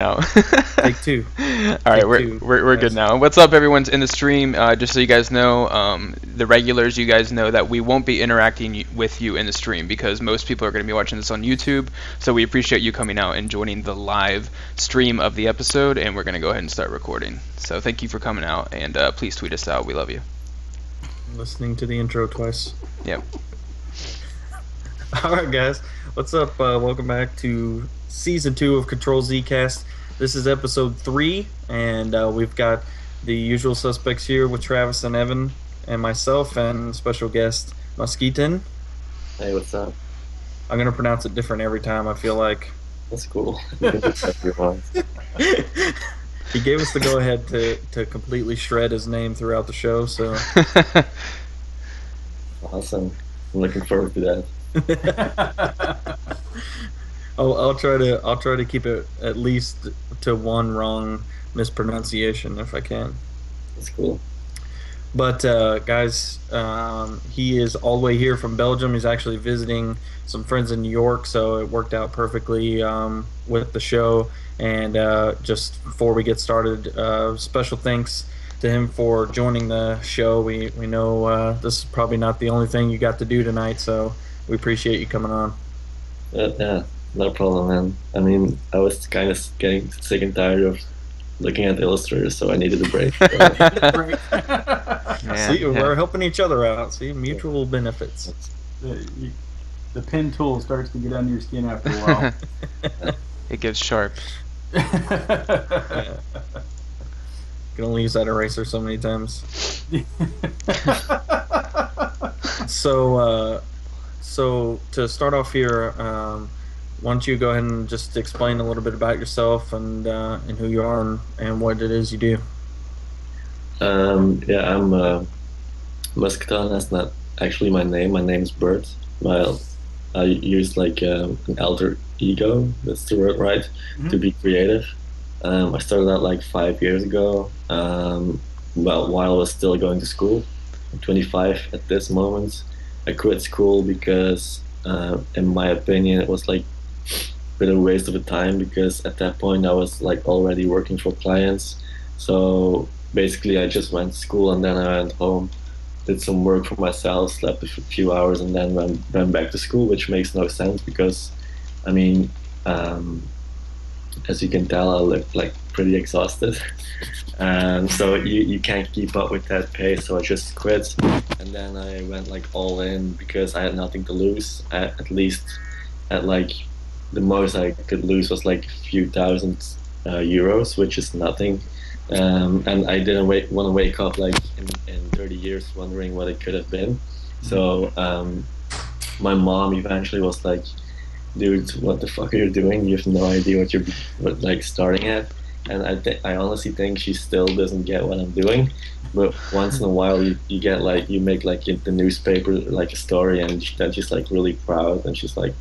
now. Take two. All right, Take we're two, we're good guys. now. What's up, everyone's in the stream? Just so you guys know, the regulars, you guys know that we won't be interacting with you in the stream because most people are going to be watching this on YouTube. So we appreciate you coming out and joining the live stream of the episode, and we're going to go ahead and start recording. So thank you for coming out, and please tweet us out. We love you. Listening to the intro twice. Yep. All right, guys. What's up? Welcome back to Season 2 of Ctrl+Z Cast. This is Episode 3, and we've got the usual suspects here with Travis and Evan and myself and special guest Mosquetin. Hey, what's up? I'm going to pronounce it different every time, I feel like. That's cool. You can just have your mind. He gave us the go-ahead to completely shred his name throughout the show, so... Awesome. I'm looking forward to that. I'll try to keep it at least to one wrong mispronunciation if I can. That's cool. But guys, he is all the way here from Belgium. He's actually visiting some friends in New York, so it worked out perfectly with the show. And just before we get started, special thanks to him for joining the show. We know this is probably not the only thing you got to do tonight, so we appreciate you coming on. Yeah, no problem, man. I mean, I was kind of getting sick and tired of looking at Illustrator, so I needed a break. See, we're helping each other out. See, mutual benefits. The pen tool starts to get under your skin after a while. It gets sharp. Yeah. Can only use that eraser so many times. So to start off here, why don't you go ahead and just explain a little bit about yourself and who you are and what it is you do. Yeah, I'm Mosquetin. That's not actually my name. My name's Bert. Well, I use like an alter ego. That's the word, right? Mm-hmm. To be creative. I started out like 5 years ago. Well, while I was still going to school. I'm 25 at this moment. I quit school because, in my opinion, it was like a bit of a waste of a time because at that point I was like already working for clients. So basically, I just went to school and then I went home, did some work for myself, slept a few hours, and then went back to school, which makes no sense because, I mean, as you can tell, I look like pretty exhausted. So you can't keep up with that pace, so I just quit. And then I went like all in because I had nothing to lose. At least at like the most I could lose was like a few thousand euros, which is nothing. And I didn't want to wake up like in 30 years wondering what it could have been. So my mom eventually was like, dude, what the fuck are you doing? You have no idea what you're like starting at. And I honestly think she still doesn't get what I'm doing. But once in a while you get like, you make like in the newspaper like a story, and then she's like really proud, and she's like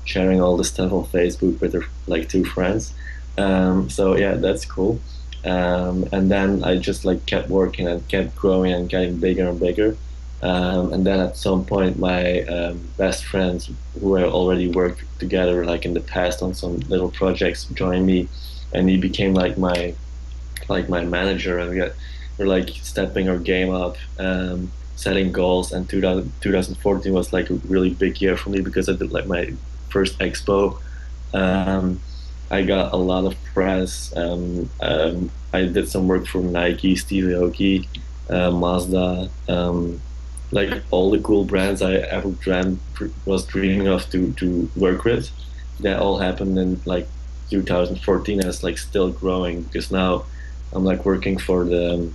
sharing all this stuff on Facebook with her like 2 friends. So yeah, that's cool. And then I just like kept working and kept growing and getting bigger and bigger. And then at some point my best friends who I already worked together like in the past on some little projects joined me, and he became like my manager, and we're like stepping our game up, setting goals. And 2014 was like a really big year for me because I did like my first expo. I got a lot of press. I did some work for Nike, Steve Aoki, Mazda, like all the cool brands I ever was dreaming of to work with. That all happened in like 2014, and it's like still growing because now I'm like working for the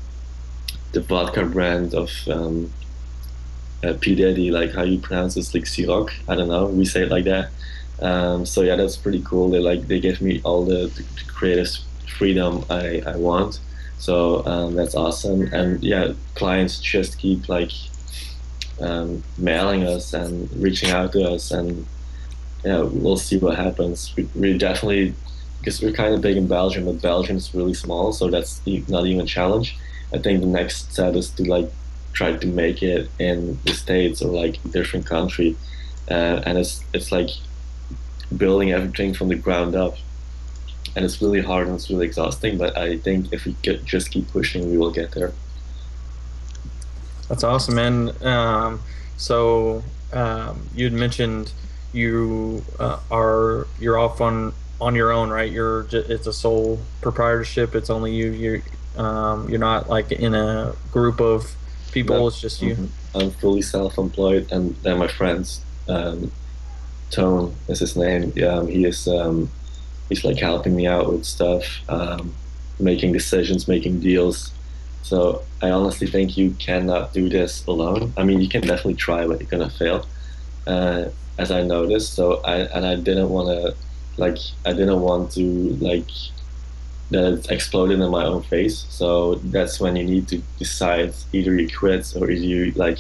vodka brand of P Diddy, like how you pronounce this, like Ciroc. I don't know, we say it like that. So yeah, that's pretty cool. They give me all the creative freedom I want. So that's awesome. And yeah, clients just keep like mailing us and reaching out to us, and yeah, we'll see what happens. We definitely, because we're kind of big in Belgium, but Belgium is really small, so that's not even a challenge. I think the next step is to like try to make it in the States or like a different country, and it's like building everything from the ground up. and it's really hard and it's really exhausting. But I think if we just keep pushing, we will get there. That's awesome, man. You'd mentioned you're off on your own, right? It's a sole proprietorship. It's only you. You're not like in a group of people. No. It's just you. I'm fully self-employed, and then my friends, Tone is his name. He's like helping me out with stuff, making decisions, making deals. So I honestly think you cannot do this alone. I mean, you can definitely try, but you're gonna fail, as I noticed. I didn't want to, like that it exploded in my own face. So that's when you need to decide, either you quit or you like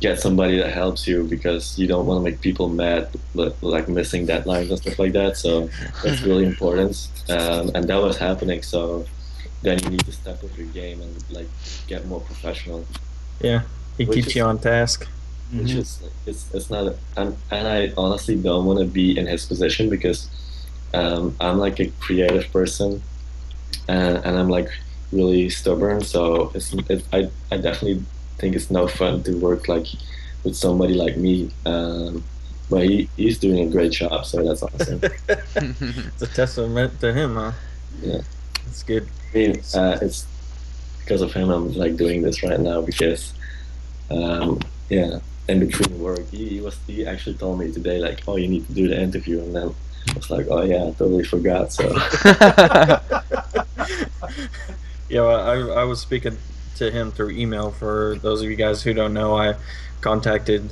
get somebody that helps you, because you don't want to make people mad, like missing deadlines and stuff like that. So that's really important, and that was happening. So then you need to step up your game and like get more professional. Yeah, he keeps you on task. Which is it's not. And I honestly don't want to be in his position, because I'm like a creative person, and I'm like really stubborn. So I definitely think it's no fun to work like with somebody like me. But he's doing a great job, so that's awesome. It's a testament to him, huh? Yeah, it's good. I mean, it's because of him I'm like doing this right now, because yeah, in between work he actually told me today, like, oh, you need to do the interview, and then I was like, oh yeah, I totally forgot. So yeah, well, I was speaking to him through email. For those of you guys who don't know, I contacted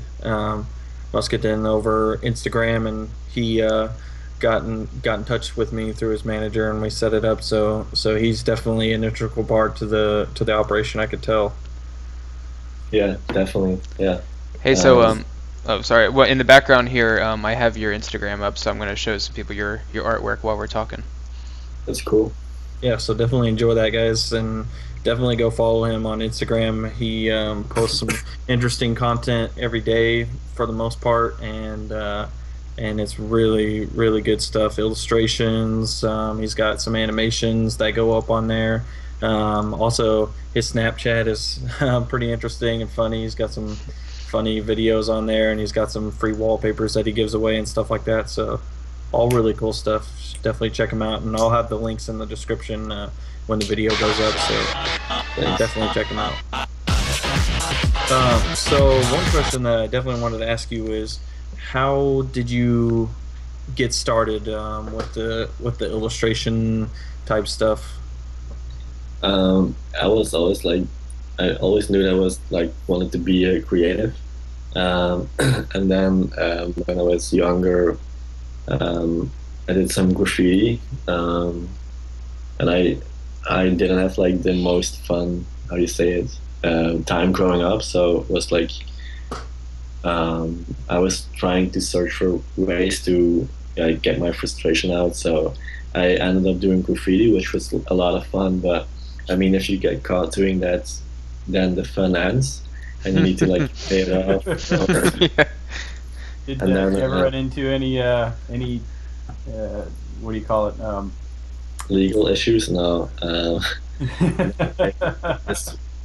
Mosquetin over Instagram, and he got in touch with me through his manager, and we set it up. So he's definitely an integral part to the operation, I could tell. Yeah, definitely. Yeah. Hey, so oh, sorry. Well, in the background here, I have your Instagram up, so I'm going to show some people your artwork while we're talking. That's cool. Yeah, so definitely enjoy that, guys, and definitely go follow him on Instagram. He posts some interesting content every day for the most part, and it's really, really good stuff. Illustrations. He's got some animations that go up on there. Also, his Snapchat is pretty interesting and funny. He's got some funny videos on there, and he's got some free wallpapers that he gives away and stuff like that. So all really cool stuff. Definitely check him out, and I'll have the links in the description when the video goes up, so definitely check him out. So one question that I definitely wanted to ask you is, how did you get started with the illustration type stuff? I was always like, I always knew that I was like wanted to be a creative, and then when I was younger, I did some graffiti, and I didn't have like the most fun, how do you say it, time growing up. So it was like I was trying to search for ways to get my frustration out. So I ended up doing graffiti, which was a lot of fun. But I mean, if you get caught doing that, then the fun ends, and you need to like pay it off. Yeah. Did you ever run into any what do you call it? Legal issues? No.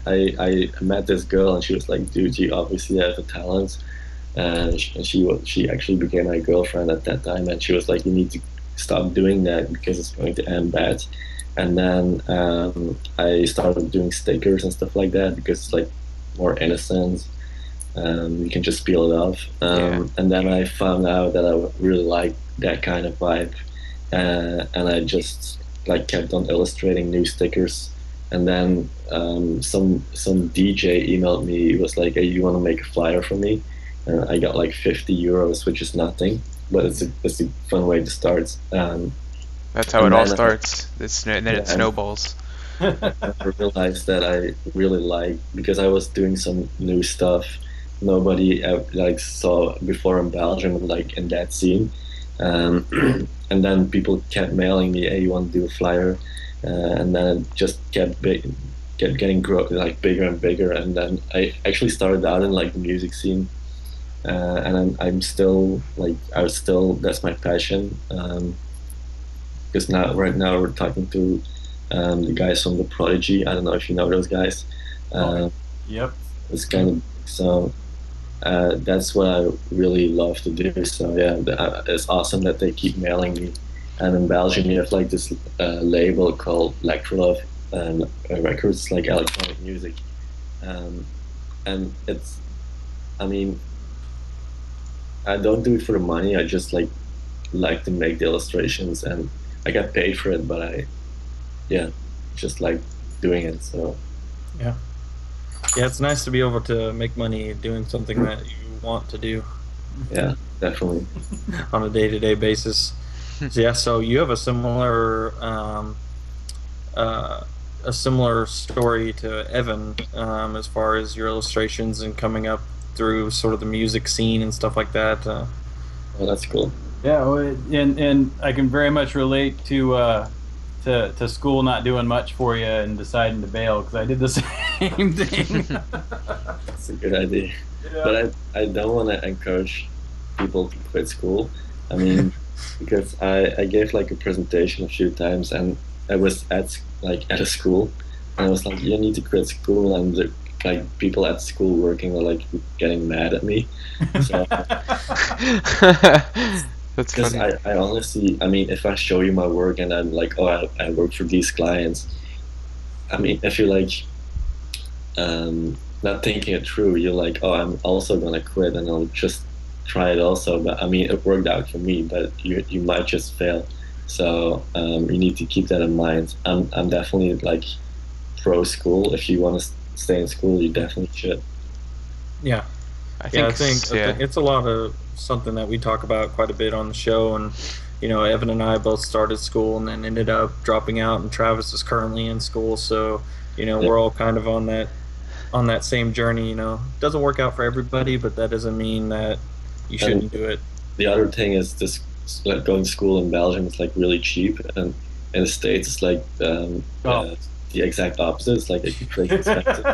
I met this girl, and she was like, dude, you obviously have a talent. And she actually became my girlfriend at that time, and she was like, you need to stop doing that because it's going to end bad. And then I started doing stickers and stuff like that, because it's like more innocent. You can just peel it off. And then I found out that I really like that kind of vibe, and I just like kept on illustrating new stickers. And then some DJ emailed me. He was like, hey, you want to make a flyer for me? And I got like 50 euros, which is nothing, but it's a fun way to start. That's how it all starts. Then it snowballs. I realized that I really like, because I was doing some new stuff nobody like saw before in Belgium, like in that scene. And then people kept mailing me, hey, you want to do a flyer? And then it just kept getting like bigger and bigger. And then I actually started out in like the music scene, and I'm still like, that's my passion, because because now right now we're talking to the guys from the Prodigy. I don't know if you know those guys. Yep. It's kind of so. That's what I really love to do. So yeah, it's awesome that they keep mailing me. And in Belgium, you have like this label called Electrolove Records, like electronic music, and it's. I mean, I don't do it for the money. I just like to make the illustrations, and I get paid for it. But yeah, just like doing it. So Yeah. Yeah, it's nice to be able to make money doing something that you want to do yeah, definitely. on a day-to-day basis. So, yeah, so you have a similar story to Evan, as far as your illustrations and coming up through sort of the music scene and stuff like that. Oh, that's cool. Yeah, well, and I can very much relate to school not doing much for you and deciding to bail, because I did the same thing. That's a good idea. Yeah. But I don't want to encourage people to quit school. I mean, because I gave like a presentation a few times, and I was at a school, and I was like, you need to quit school, and the like people at school working were like getting mad at me. So That's because funny. I honestly, I mean, if I show you my work and I'm like, oh, I work for these clients, I mean, if you're like not thinking it through, you're like, oh, I'm also gonna quit and I'll just try it also. But I mean, it worked out for me, but you might just fail. So you need to keep that in mind. I'm definitely like pro school. If you want to stay in school, you definitely should. Yeah. I Yeah, think, I think it's a lot of something that we talk about quite a bit on the show. And, you know, Evan and I both started school and then ended up dropping out, and Travis is currently in school. So, you know, Yeah. we're all kind of on that same journey. You know, doesn't work out for everybody, but that doesn't mean that you shouldn't do it. The other thing is this, like going to school in Belgium is like really cheap, and in the States it's like the exact opposite. It's like pretty expensive.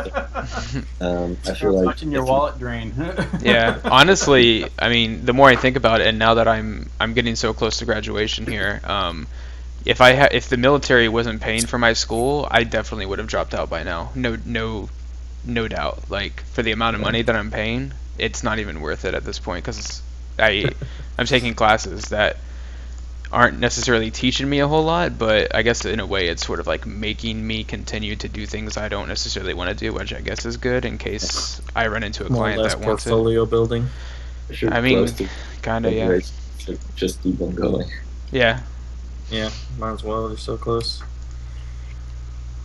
I feel like Watching your if you- wallet drain. yeah, honestly, I mean, the more I think about it, and now that I'm getting so close to graduation here, if the military wasn't paying for my school, I definitely would have dropped out by now. No doubt. Like, for the amount of money that I'm paying, it's not even worth it at this point, because I'm taking classes that aren't necessarily teaching me a whole lot, but I guess in a way it's sort of like making me continue to do things I don't necessarily want to do, which I guess is good in case I run into a More or client less that wants it. portfolio building. if you're I mean, close to kinda, yeah. graduation, you should just keep on going. Yeah. Yeah, might as well. They're so close.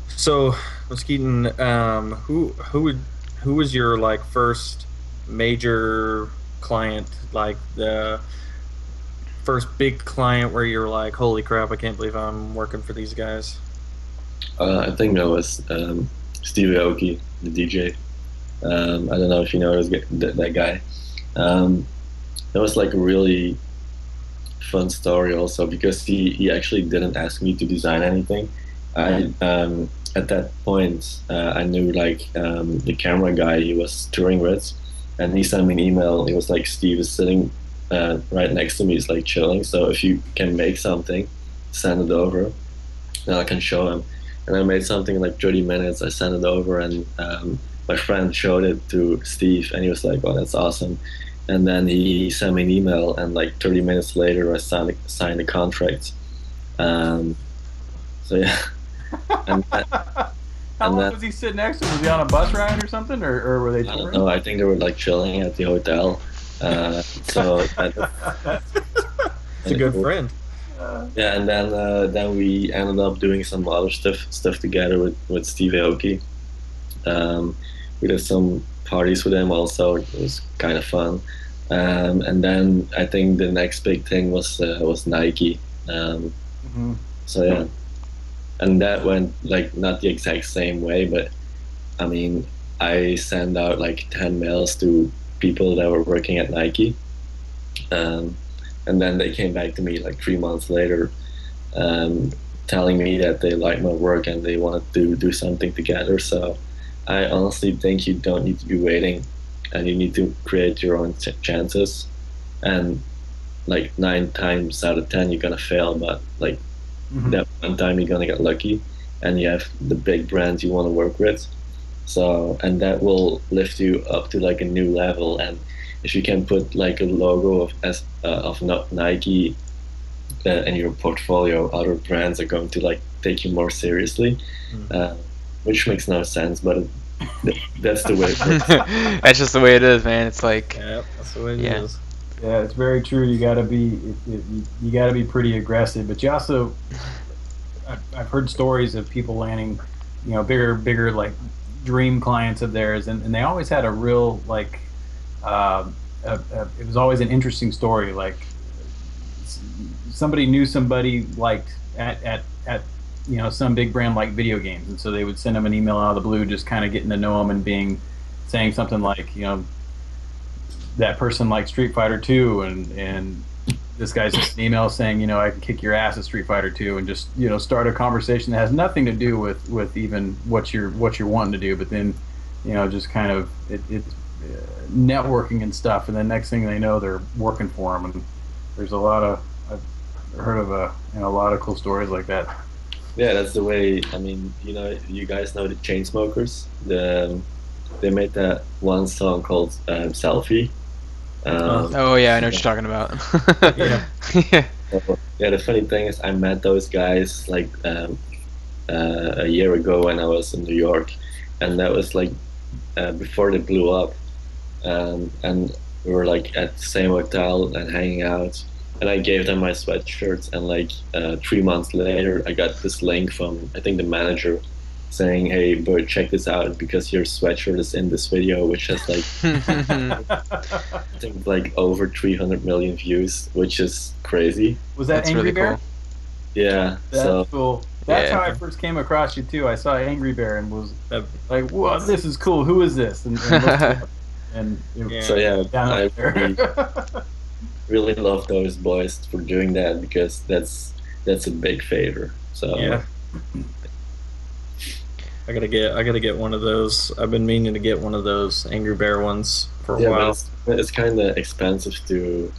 So, Mosquetin, who was your like first major client, like the first big client where you're like, holy crap, I can't believe I'm working for these guys? I think that was Steve Aoki, the DJ. I don't know if you know that guy. That was like a really fun story also, because he actually didn't ask me to design anything. I at that point I knew like the camera guy he was touring with, and he sent me an email. He was like, Steve is sitting right next to me, he's like chilling, so if you can make something, send it over and I can show him. And I made something in like 30 minutes. I sent it over, and my friend showed it to Steve, and he was like, oh, that's awesome. And then he sent me an email, and like 30 minutes later I signed a contract. So yeah. And How long then- was he sitting next to him? Was he on a bus ride or something, or were they I don't touring? know, I think they were like chilling at the hotel. So It's a good friend. yeah, and then we ended up doing some other stuff together with Steve Aoki. We did some parties with him also. It was kind of fun. And then I think the next big thing was Nike. Mhm. So yeah, and that went like not the exact same way, but I mean, I sent out like 10 mails to people that were working at Nike. And then they came back to me like 3 months later, telling me that they liked my work and they wanted to do something together. So I honestly think you don't need to be waiting, and you need to create your own chances. And like 9 times out of 10 you're gonna fail, but like that one time you're gonna get lucky, and you have the big brands you want to work with. So, and that will lift you up to like a new level. And if you can put like a logo of Nike in your portfolio, other brands are going to like take you more seriously, which makes no sense, but that's the way it works. That's just the way it is, man. It's like, Yeah, that's the way it Yeah. is. Yeah, it's very true. You got to be you got to be pretty aggressive, but you also I've heard stories of people landing, bigger like dream clients of theirs, and they always had a real like it was always an interesting story. Like somebody knew somebody liked at some big brand like video games, and so they would send them an email out of the blue, just kind of getting to know them and saying something like that person likes Street Fighter 2, and this guy's just an email saying, I can kick your ass at Street Fighter 2, and just start a conversation that has nothing to do with even what you're wanting to do, but then just kind of it's networking and stuff, and then next thing they know they're working for them, and there's I've heard of a lot of cool stories like that. Yeah, that's the way. I mean, you guys know the Chainsmokers. They made that one song called "Selfie." oh yeah, I know what you're talking about. Yeah. Yeah. Yeah, the funny thing is, I met those guys like a year ago when I was in New York, and that was like before they blew up, and we were like at the same hotel and hanging out. And I gave them my sweatshirts, and like 3 months later, I got this link from I think the manager saying, "Hey, Bert, check this out because your sweatshirt is in this video," which has like I think like over 300 million views, which is crazy. Was that That's Angry really Bear? cool. Yeah, That's so cool. That's Yeah. how I first came across you too. I saw Angry Bear and was like, "Whoa, this is cool. Who is this?" And looked it up, and it Yeah. so yeah, down I up there. really love those boys for doing that because that's a big favor. So Yeah. I gotta get one of those. I've been meaning to get one of those Angry Bear ones for a yeah, while. but it's kind of expensive to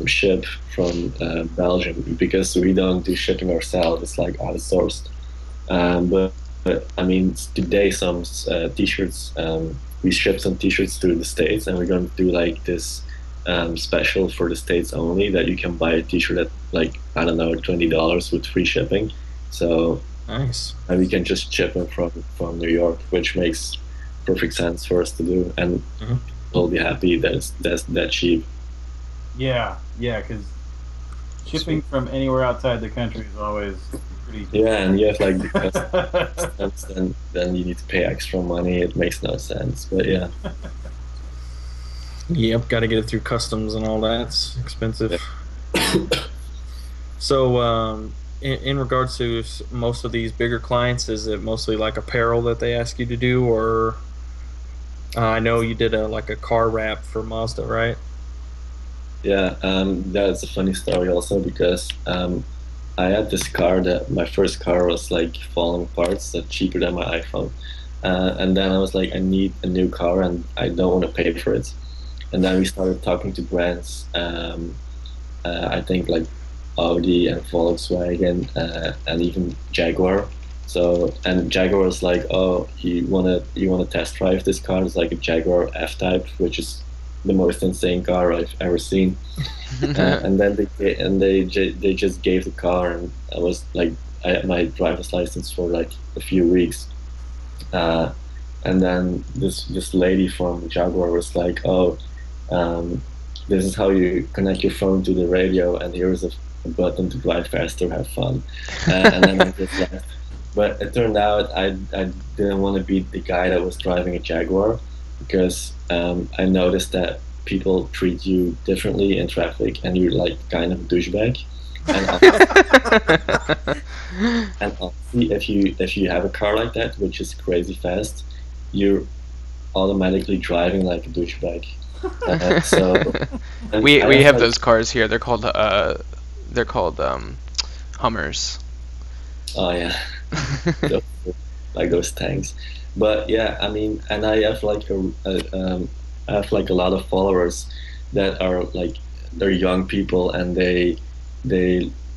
ship from Belgium because we don't do shipping ourselves. It's like outsourced. But I mean, today some t-shirts. We shipped some t-shirts to the States, and we're going to do like this special for the States only that you can buy a t-shirt at like I don't know $20 with free shipping. So Nice. and we can just ship them from New York, which makes perfect sense for us to do, and Mhm. we'll be happy that that's that cheap. Yeah, because shipping from anywhere outside the country is always pretty. Yeah, and you have like the customs, then you need to pay extra money. It makes no sense, but yeah. Yep, got to get it through customs and all that. It's expensive. So, in regards to most of these bigger clients, is it mostly like apparel that they ask you to do, or I know you did like a car wrap for Mazda, right? Yeah, that's a funny story also because I had this car that my first car was like falling apart, so cheaper than my iPhone. And then I was like, I need a new car and I don't want to pay for it. And then we started talking to brands, I think like Audi and Volkswagen and even Jaguar. So and Jaguar was like, oh, you wanna test drive this car? It's like a Jaguar F-Type, which is the most insane car I've ever seen. And then they just gave the car, and I was like, I had my driver's license for like a few weeks. And then this lady from Jaguar was like, oh, this is how you connect your phone to the radio, and here's a button to drive faster, have fun. And then I just left. But it turned out I didn't want to be the guy that was driving a Jaguar because I noticed that people treat you differently in traffic, and you're like kind of a douchebag. And honestly, if you have a car like that, which is crazy fast, you're automatically driving like a douchebag. we I have like, those cars here. They're called Hummers. Oh yeah, those, like those tanks. But yeah, I mean, and I have like I have like a lot of followers that are like they're young people, and they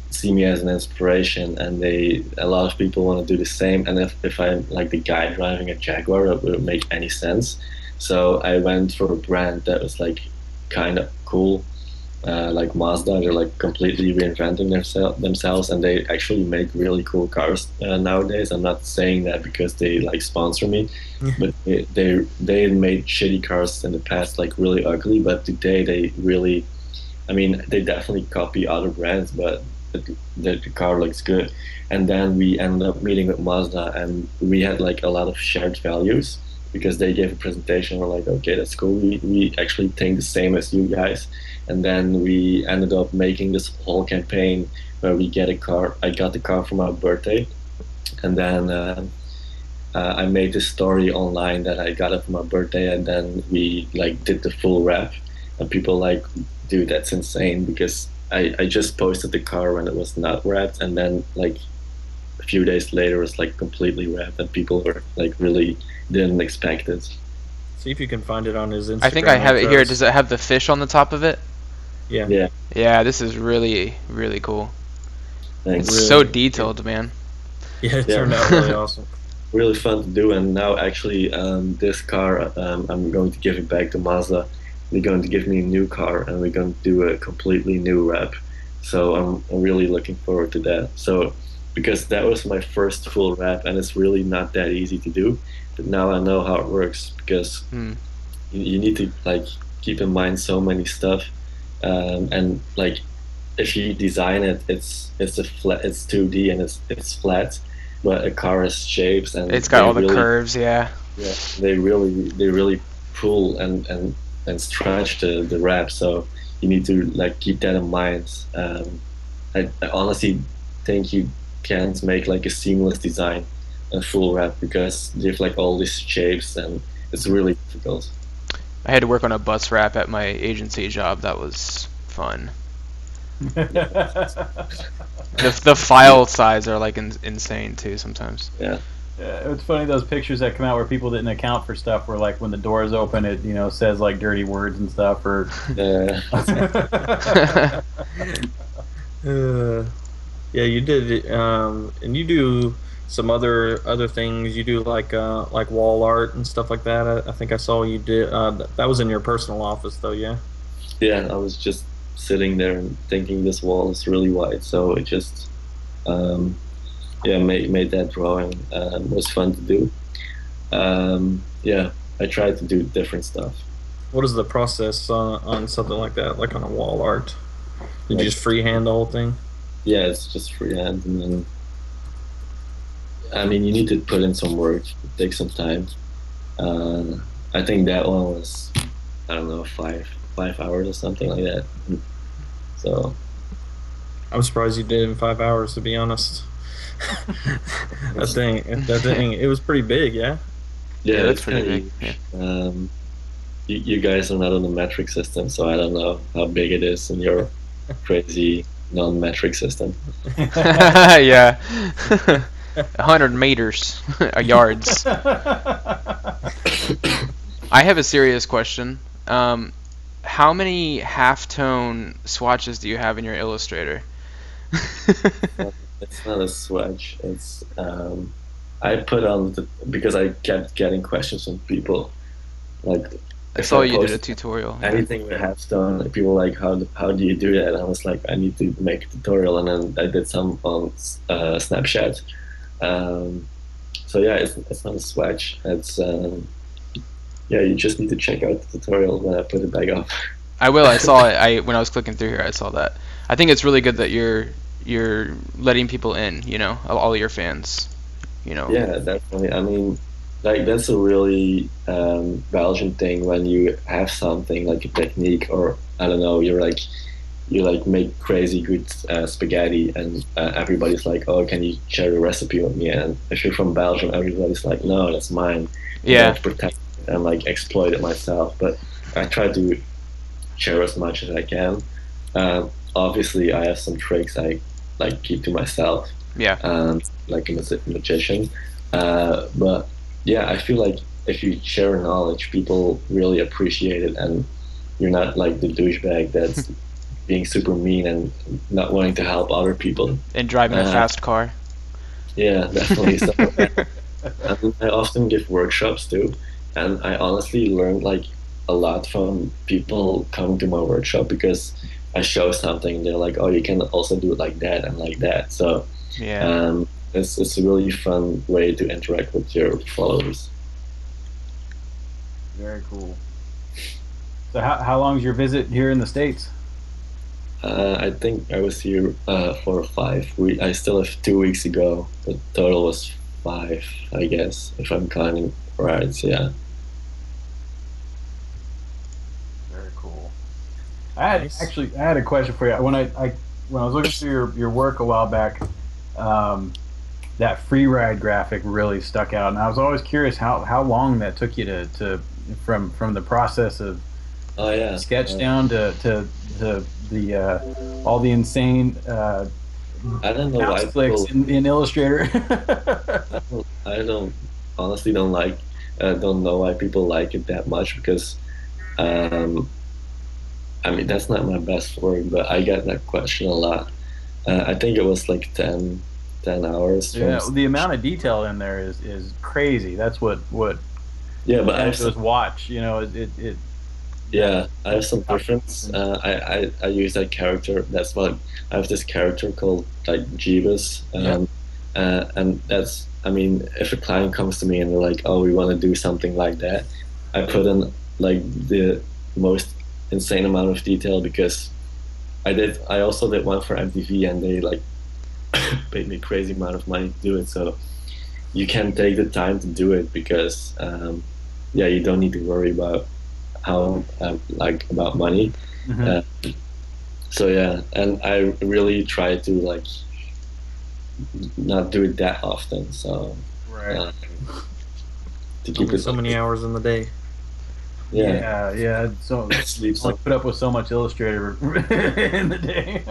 see me as an inspiration, and a lot of people want to do the same. And if I'm like the guy driving a Jaguar, that wouldn't make any sense. So I went for a brand that was like kind of cool, like Mazda. They're like completely reinventing themselves, and they actually make really cool cars nowadays. I'm not saying that because they like sponsor me, but they made shitty cars in the past, like really ugly. But today they really, I mean, they definitely copy other brands, but the car looks good. And then we ended up meeting with Mazda, and we had like a lot of shared values because they gave a presentation. We're like, okay, that's cool. We actually think the same as you guys. And then we ended up making this whole campaign where we get a car. I got the car for my birthday, and then I made this story online that I got it for my birthday, and then we like did the full wrap, and people like, dude, that's insane because I just posted the car when it was not wrapped, and then like a few days later it was like completely wrapped, and people were like really didn't expect it. See if you can find it on his Instagram. I think I have it here. Does it have the fish on the top of it? Yeah. Yeah, Yeah, this is really, really cool. thanks. It's so detailed, man. Yeah, it Yeah. turned out really awesome. Really fun to do. And now actually this car, I'm going to give it back to Mazda. They're going to give me a new car, and we're going to do a completely new wrap. So I'm really looking forward to that. So because that was my first full wrap, and it's really not that easy to do, but now I know how it works because you need to like keep in mind so many stuff, and like if you design it, it's a flat, it's 2D, and it's flat, but a car has shapes, and It's got all the really, curves, yeah. yeah, they really pull and stretch the wrap. So you need to like keep that in mind. I honestly think you can't make like a seamless design, a full wrap, because you have like all these shapes, and it's really difficult. I had to work on a bus wrap at my agency job. That was fun. The file size are like insane too sometimes. Yeah. Yeah, it's funny those pictures that come out where people didn't account for stuff. Where like when the doors open, it says like dirty words and stuff. Or Yeah, you did it, and you do some other things. You do like wall art and stuff like that. I think I saw you did. That was in your personal office, though. Yeah. Yeah, I was just sitting there and thinking this wall is really wide, so it just yeah, made that drawing. It was fun to do. Yeah, I tried to do different stuff. What is the process on something like that, like on a wall art? Did you just freehand the whole thing? Yeah, it's just freehand, and then I mean you need to put in some work. It takes some time. I think that one was, I don't know, five hours or something like that. So I'm surprised you did it in 5 hours, to be honest. that thing, it was pretty big, yeah. yeah, that's it's pretty kinda big. huge. You guys are not on the metric system, so I don't know how big it is in your crazy non-metric system. Yeah. 100 meters, yards. I have a serious question. How many halftone swatches do you have in your Illustrator? It's not a swatch. It's I put on because I kept getting questions from people. Like I if saw you did post a tutorial. anything with half-stone, people were like, how do you do that? And I was like, I need to make a tutorial, and then I did some on Snapchat. So yeah, it's not a swatch. It's yeah, you just need to check out the tutorial when I put it back up. I will. I saw it. When I was clicking through here, I saw that. I think it's really good that you're letting people in. All your fans. Yeah, definitely. I mean, like that's a really Belgian thing when you have something like a technique, or I don't know, you make crazy good spaghetti, and everybody's like, oh, can you share the recipe with me? And if you're from Belgium, everybody's like, no, that's mine. Yeah. To protect it and like exploit it myself, but I try to share as much as I can. Obviously, I have some tricks I like keep to myself. Yeah. Like a magician. But yeah, I feel like if you share knowledge, people really appreciate it, and you're not like the douchebag that's being super mean and not wanting to help other people. And driving a Uh, fast car. yeah, definitely. So and I often give workshops too, and I honestly learned like a lot from people coming to my workshop because I show something. They're like, "Oh, you can also do it like that and like that." So Yeah. it's a really fun way to interact with your followers. Very cool. So how long is your visit here in the States? I think I was here for 5 weeks. I still have 2 weeks ago. The total was 5, I guess, if I'm counting right. Yeah. Very cool. I Nice. had a question for you. When I was looking through your work a while back, that free ride graphic really stuck out, and I was always curious how long that took you to from the process of Oh yeah. sketch down to the all the insane I don't know mouse why clicks people. in Illustrator. I don't honestly don't know why people like it that much because um, I mean that's not my best work, but I get that question a lot. I think it was like 10 hours from. Yeah, the amount of detail in there is crazy. That's what Yeah, but I have fans some. just watch. You know, it Yeah, I have some difference. I use that character. That's what I have this character called like Jeebus, yeah. and that's. I mean, if a client comes to me and they're like, "Oh, we want to do something like that," I put in like the most insane amount of detail because I did. I also did one for MTV, and they like paid me crazy amount of money to do it. So you can take the time to do it because, yeah, you don't need to worry about how like about money. Hmm. Uh, so yeah, and I really try to like not do it that often. So Right. uh, to keep Only it so like many hours in the day. yeah, Yeah. So sleep only some. put up with so much Illustrator in the day.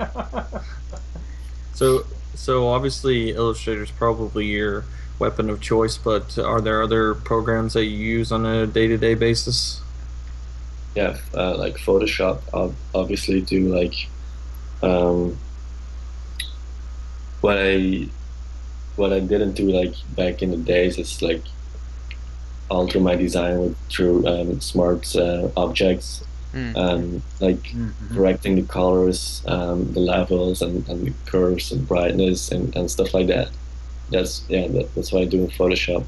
So obviously Illustrator's probably your weapon of choice, but are there other programs that you use on a day-to-day basis? Yeah, like Photoshop, obviously do like um, what I what I didn't do like back in the days is like alter my design with through smart objects, Mm. like Hmm. correcting the colors, the levels, and the curves and brightness and stuff like that. That's what I do in Photoshop,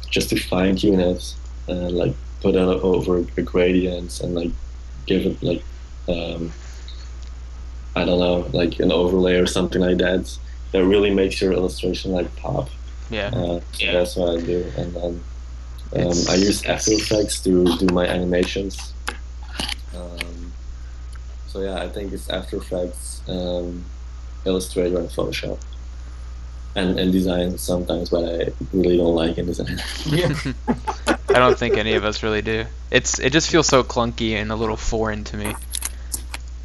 just to fine tune it, like put it over the gradients and like give it like um, I don't know, like an overlay or something like that. That really makes your illustration like pop. Yeah. So that's what I do, and then I It's use After Effects to do my animations. Um, so yeah, I think it's After Effects, Illustrator, and Photoshop, and InDesign sometimes, but I really don't like InDesign. Yeah. I don't think any of us really do. It just feels so clunky and a little foreign to me.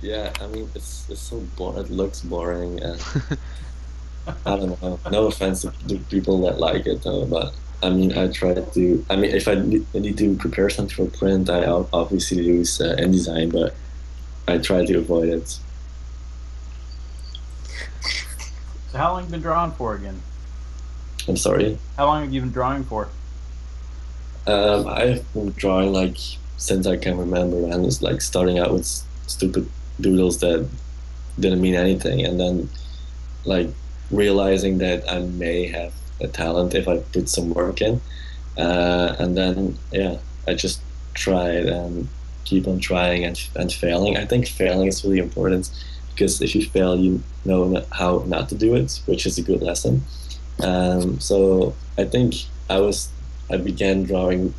Yeah, I mean it's so boring. It looks boring, and I don't know. No offense to the people that like it though, but I mean I try to. I mean if I need to prepare something for print, I obviously use InDesign, but I try to avoid it. So how long have you been drawing for again? I'm sorry. How long have you been drawing for? I've been drawing like since I can remember, and it's like starting out with stupid doodles that didn't mean anything, and then like realizing that I may have a talent if I put some work in, and then yeah, I just tried and keep on trying and failing. I think failing is really important because if you fail, you know how not to do it, which is a good lesson. So I think I began drawing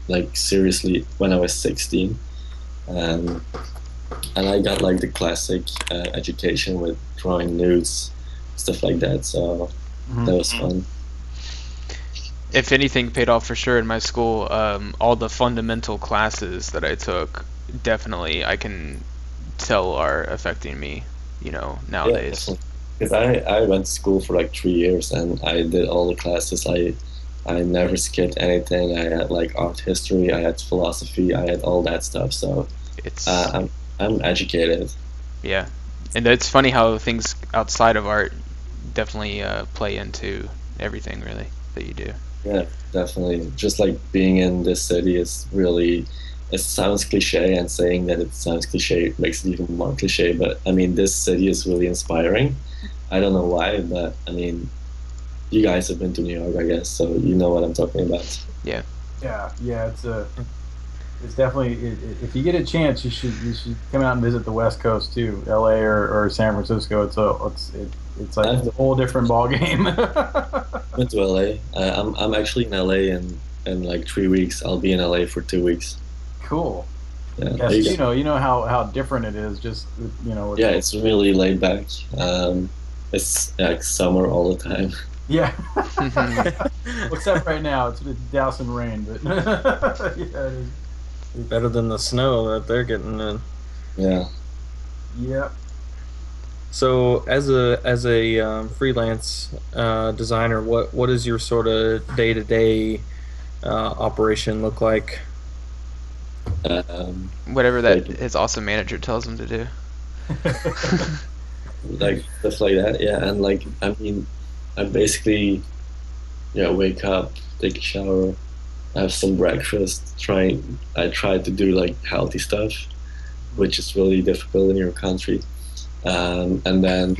like seriously when I was 16, um, and I got like the classic education with drawing nudes, stuff like that. So that Hmm. was fun. If anything paid off for sure in my school, all the fundamental classes that I took definitely I can tell are affecting me, Yeah, nowadays. definitely. Because I went to school for like 3 years and I did all the classes. I never skipped anything. I had like art history, I had philosophy, I had all that stuff. So It's I'm I'm educated. Yeah, and it's funny how things outside of art definitely play into everything really that you do. Yeah, definitely. Just like being in this city is really, it sounds cliche, and saying that it sounds cliche makes it even more cliche. But I mean, this city is really inspiring. I don't know why, but I mean, you guys have been to New York, I guess, so you know what I'm talking about. Yeah. Yeah. It's definitely. If you get a chance, you should come out and visit the West Coast too, L.A. or San Francisco. It's like I've a whole different ball game. been to LA. I'm actually in LA in like 3 weeks. I'll be in LA for 2 weeks. Cool. Yeah, Yes, there you go. you know how different it is. Just Yeah, it's really laid back. It's like summer all the time. yeah. Except right now, it's dousing rain, but yeah, it is. Better than the snow that they're getting in. Yeah. Yep. So, as a freelance designer, what does your sort of day-to-day operation look like? Um, Whatever that like his awesome manager tells him to do. like stuff like that. Yeah, and like I mean, I basically wake up, take a shower, have some breakfast. I try to do like healthy stuff, which is really difficult in your country. And then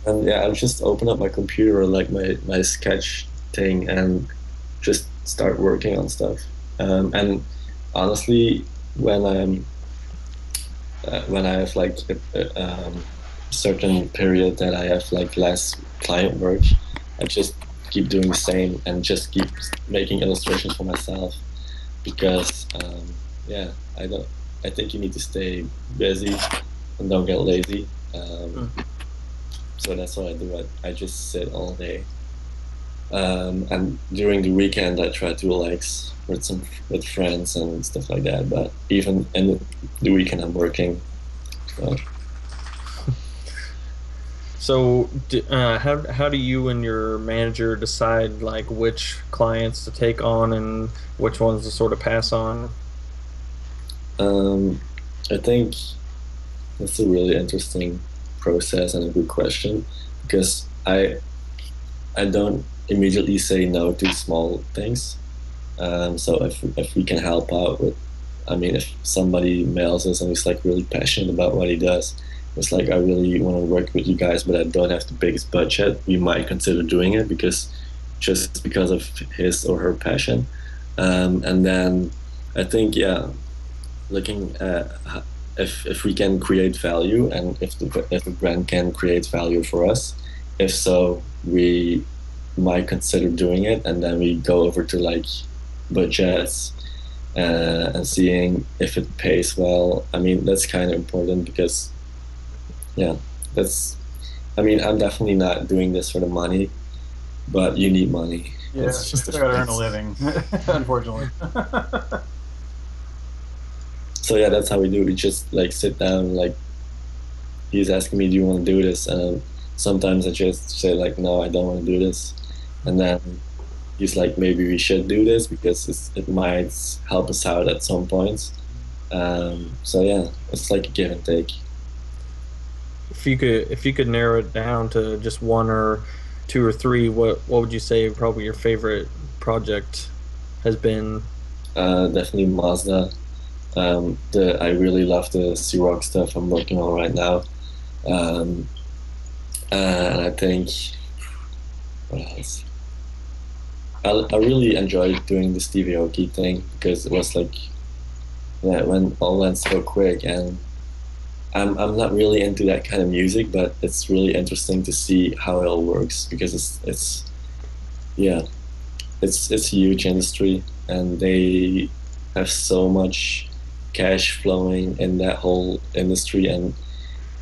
and yeah, I just open up my computer or like my sketch thing and just start working on stuff. And honestly, when I have like a certain period that I have like less client work, I just keep doing the same and just keep making illustrations for myself because yeah, I don't. I think you need to stay busy and don't get lazy. So that's what I do. I just sit all day. And during the weekend, I try to relax with friends and stuff like that. But even in the weekend, I'm working. So. So, how do you and your manager decide like which clients to take on and which ones to sort of pass on? Um, I think that's a really interesting process and a good question because I don't immediately say no to small things. So if we can help out with, I mean, if somebody mails us and is like really passionate about what he does, it's like I really want to work with you guys, but I don't have the biggest budget. We might consider doing it because of his or her passion. And then I think yeah, looking at if we can create value and if the brand can create value for us. If so, we might consider doing it, and then we go over to like budgets and seeing if it pays well. I mean, that's kind of important because yeah, that's. I mean, I'm definitely not doing this for the money, but you need money. Yeah, That's just still gotta earn a living, unfortunately. So yeah, that's how we do. We just like sit down. Like he's asking me, "Do you want to do this?" And sometimes I just say like, "No, I don't want to do this." And then he's like, "Maybe we should do this because it might help us out at some points." So yeah, it's like a give and take. If you could narrow it down to just one or two or three, what would you say probably your favorite project has been? Definitely Mazda. I really love the C-Rock stuff I'm working on right now. Um, and I think what else? I really enjoyed doing the Stevie Aoki thing because it was like yeah, it went all went so quick, and I'm not really into that kind of music, but it's really interesting to see how it all works because it's yeah, it's a huge industry and they have so much cash flowing in that whole industry, and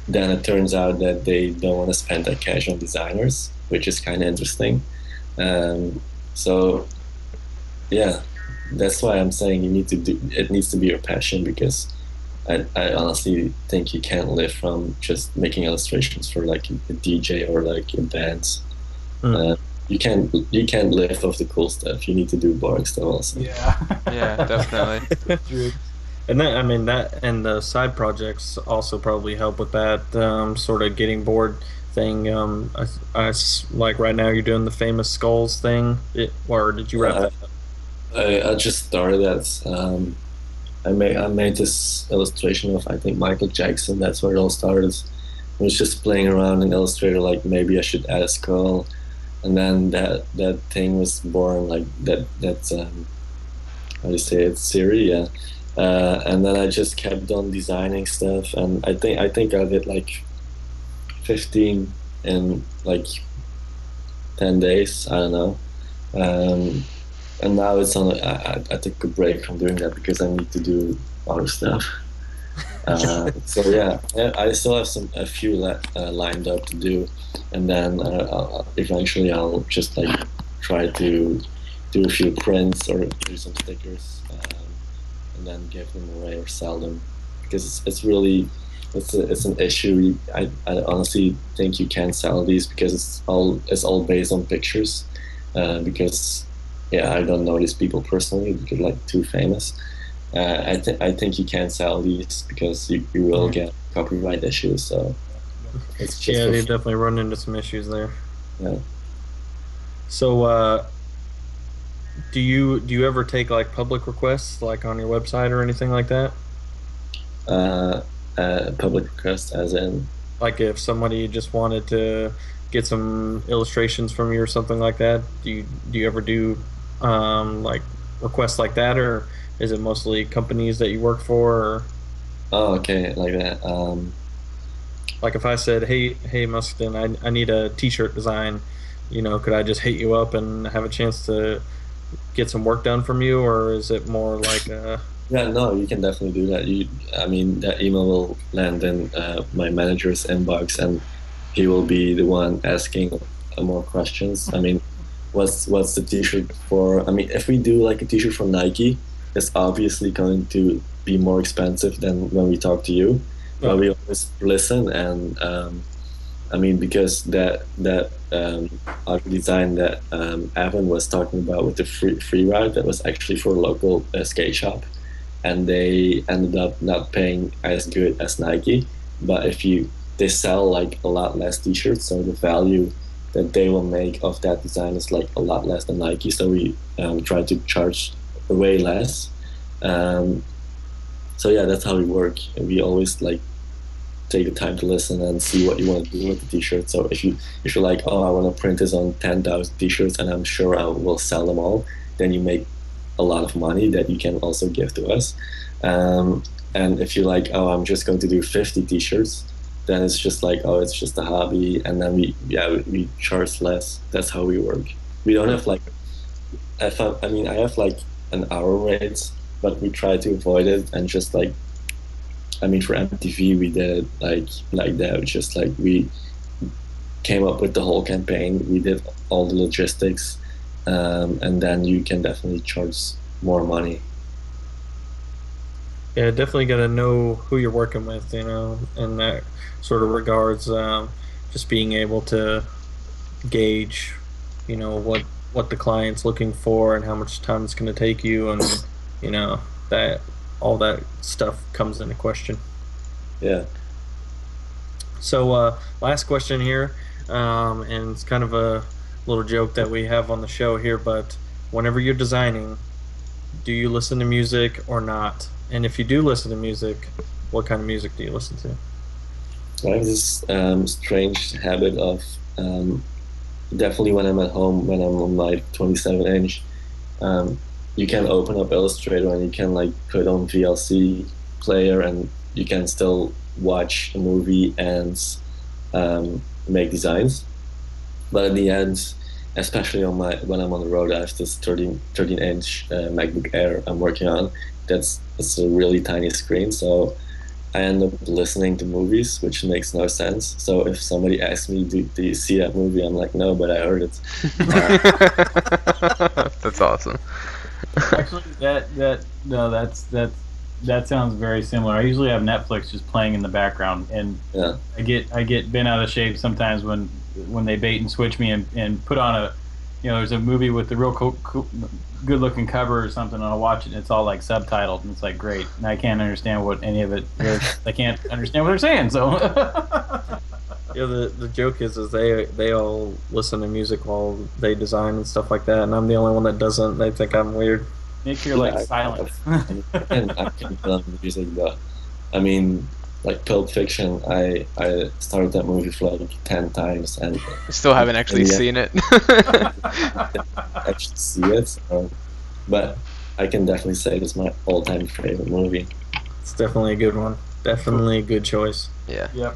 then it turns out that they don't want to spend that cash on designers, which is kind of interesting. So yeah, that's why I'm saying you need to do it needs to be your passion because I honestly think you can't live from just making illustrations for like a DJ or like a band. Mm. You can't live off the cool stuff. You need to do boring stuff also. Yeah. Yeah, definitely. True. And that, I mean, that and the side projects also probably help with that sort of getting bored thing. Like right now you're doing the famous skulls thing. Or did you wrap Yeah, that up? I just started that. I made this illustration of I think Michael Jackson. That's where it all started. I was just playing around in Illustrator, like maybe I should add a skull, and then that thing was born, like that how do you say it, Siri, yeah. And then I just kept on designing stuff, and I think I did like 15 in like 10 days. I don't know. Um, and now it's on. I took a break from doing that because I need to do other stuff. So yeah, I still have a few lined up to do, and then eventually I'll just like try to do a few prints or do some stickers, and then give them away or sell them, because it's really it's an issue. I honestly think you can't sell these because it's all based on pictures, because yeah, I don't know these people personally because like too famous. I think you can't sell these because you will get copyright issues. So it's just Yeah, for they definitely run into some issues there. yeah. So, do you ever take like public requests like on your website or anything like that? Uh, Public request, as in Like if somebody just wanted to get some illustrations from you or something like that, do you ever do like requests like that, or is it mostly companies that you work for? Or oh okay, like that. like if I said, hey Mustin, I need a T-shirt design, could I just hit you up and have a chance to get some work done from you, or is it more like Yeah, no, you can definitely do that. I mean, that email will land in my manager's inbox, and he will be the one asking more questions. I mean, what's the T-shirt for? I mean, if we do like a T-shirt from Nike, it's obviously going to be more expensive than when we talk to you. But okay? we always listen, and I mean, because that art design that Evan was talking about with the free ride, that was actually for a local skate shop, and they ended up not paying as good as Nike. But if you they sell like a lot less T-shirts, so the value that they will make of that design is like a lot less than Nike. So we try to charge way less. Um, so yeah, that's how we work. And we always like take the time to listen and see what you want to do with the T-shirt. So if you're like, oh, I want to print this on 10,000 T-shirts, and I'm sure I will sell them all, then you make a lot of money that you can also give to us. And if you're like, oh, I'm just going to do 50 T-shirts, then it's just like, oh, it's just a hobby, and then we charge less. That's how we work. We don't have like, I mean, I have like an hour rate, but we try to avoid it and just like, I mean, for MTV we did it like that. Just like we came up with the whole campaign, we did all the logistics, and then you can definitely charge more money. Yeah, definitely got to know who you're working with, in that sort of regards. Just being able to gauge, what the client's looking for and how much time it's going to take you, and that all that stuff comes into question. Yeah. So, last question here, and it's kind of a little joke that we have on the show here, but whenever you're designing, do you listen to music or not? And if you do listen to music, what kind of music do you listen to? I have this strange habit of definitely when I'm at home, when I'm on my 27-inch, you can open up Illustrator and you can like put on VLC player, and you can still watch a movie and make designs. But in the end, especially when I'm on the road, I have this 13-inch MacBook Air I'm working on. It's a really tiny screen, so I end up listening to movies, which makes no sense. So if somebody asks me, do you see that movie? I'm like, no, but I heard it. That's awesome. Actually, that sounds very similar. I usually have Netflix just playing in the background, and Yeah. I get bent out of shape sometimes when they bait and switch me and put on there's a movie with the real good-looking cover or something, and I'll watch it, and it's all like subtitled, and it's like great, and I can't understand what any of it is. I can't understand what they're saying, so. Yeah, the joke is they all listen to music while they design and stuff like that, and I'm the only one that doesn't. They think I'm weird. Make sure like silence. I can film music, but I mean, like Pulp Fiction, I started that movie for like 10 times and Still haven't actually seen it. actually see it. But I can definitely say it's my all-time favorite movie. It's definitely a good one. Definitely a good choice. Yeah. Yep.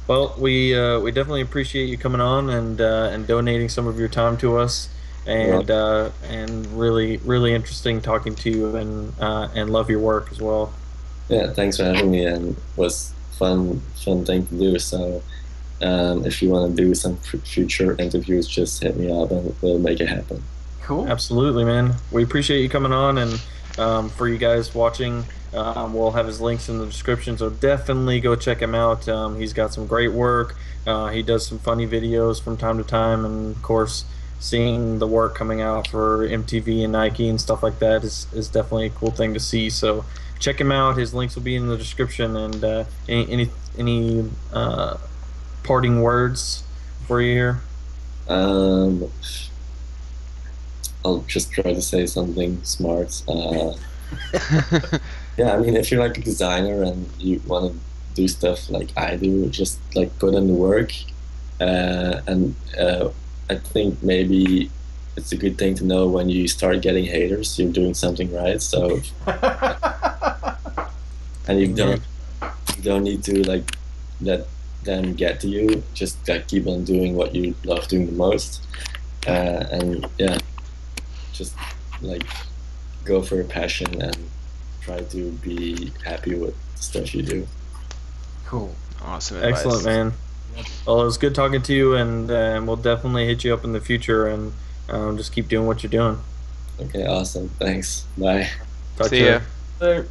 Well, we definitely appreciate you coming on and donating some of your time to us, and really interesting talking to you, and love your work as well. Yeah, thanks for having me, and it was fun thing to do. So if you want to do some future interviews, just hit me up and we'll make it happen. Cool. Absolutely, man. We appreciate you coming on, and for you guys watching, we'll have his links in the description, so definitely go check him out. He's got some great work. He does some funny videos from time to time, and of course, seeing the work coming out for MTV and Nike and stuff like that is definitely a cool thing to see. So check him out. His links will be in the description. And any parting words for you here? I'll just try to say something smart. Yeah, I mean, if you're like a designer and you want to do stuff like I do, just like put in the work. And I think maybe it's a good thing to know when you start getting haters, you're doing something right. So, and you don't need to like let them get to you. Just like keep on doing what you love doing the most, and yeah, just like go for your passion and try to be happy with the stuff you do. Cool. Awesome advice. Excellent, man. Well, it was good talking to you, and we'll definitely hit you up in the future, and just keep doing what you're doing. Okay, awesome. Thanks. Bye. Talk See to ya. you.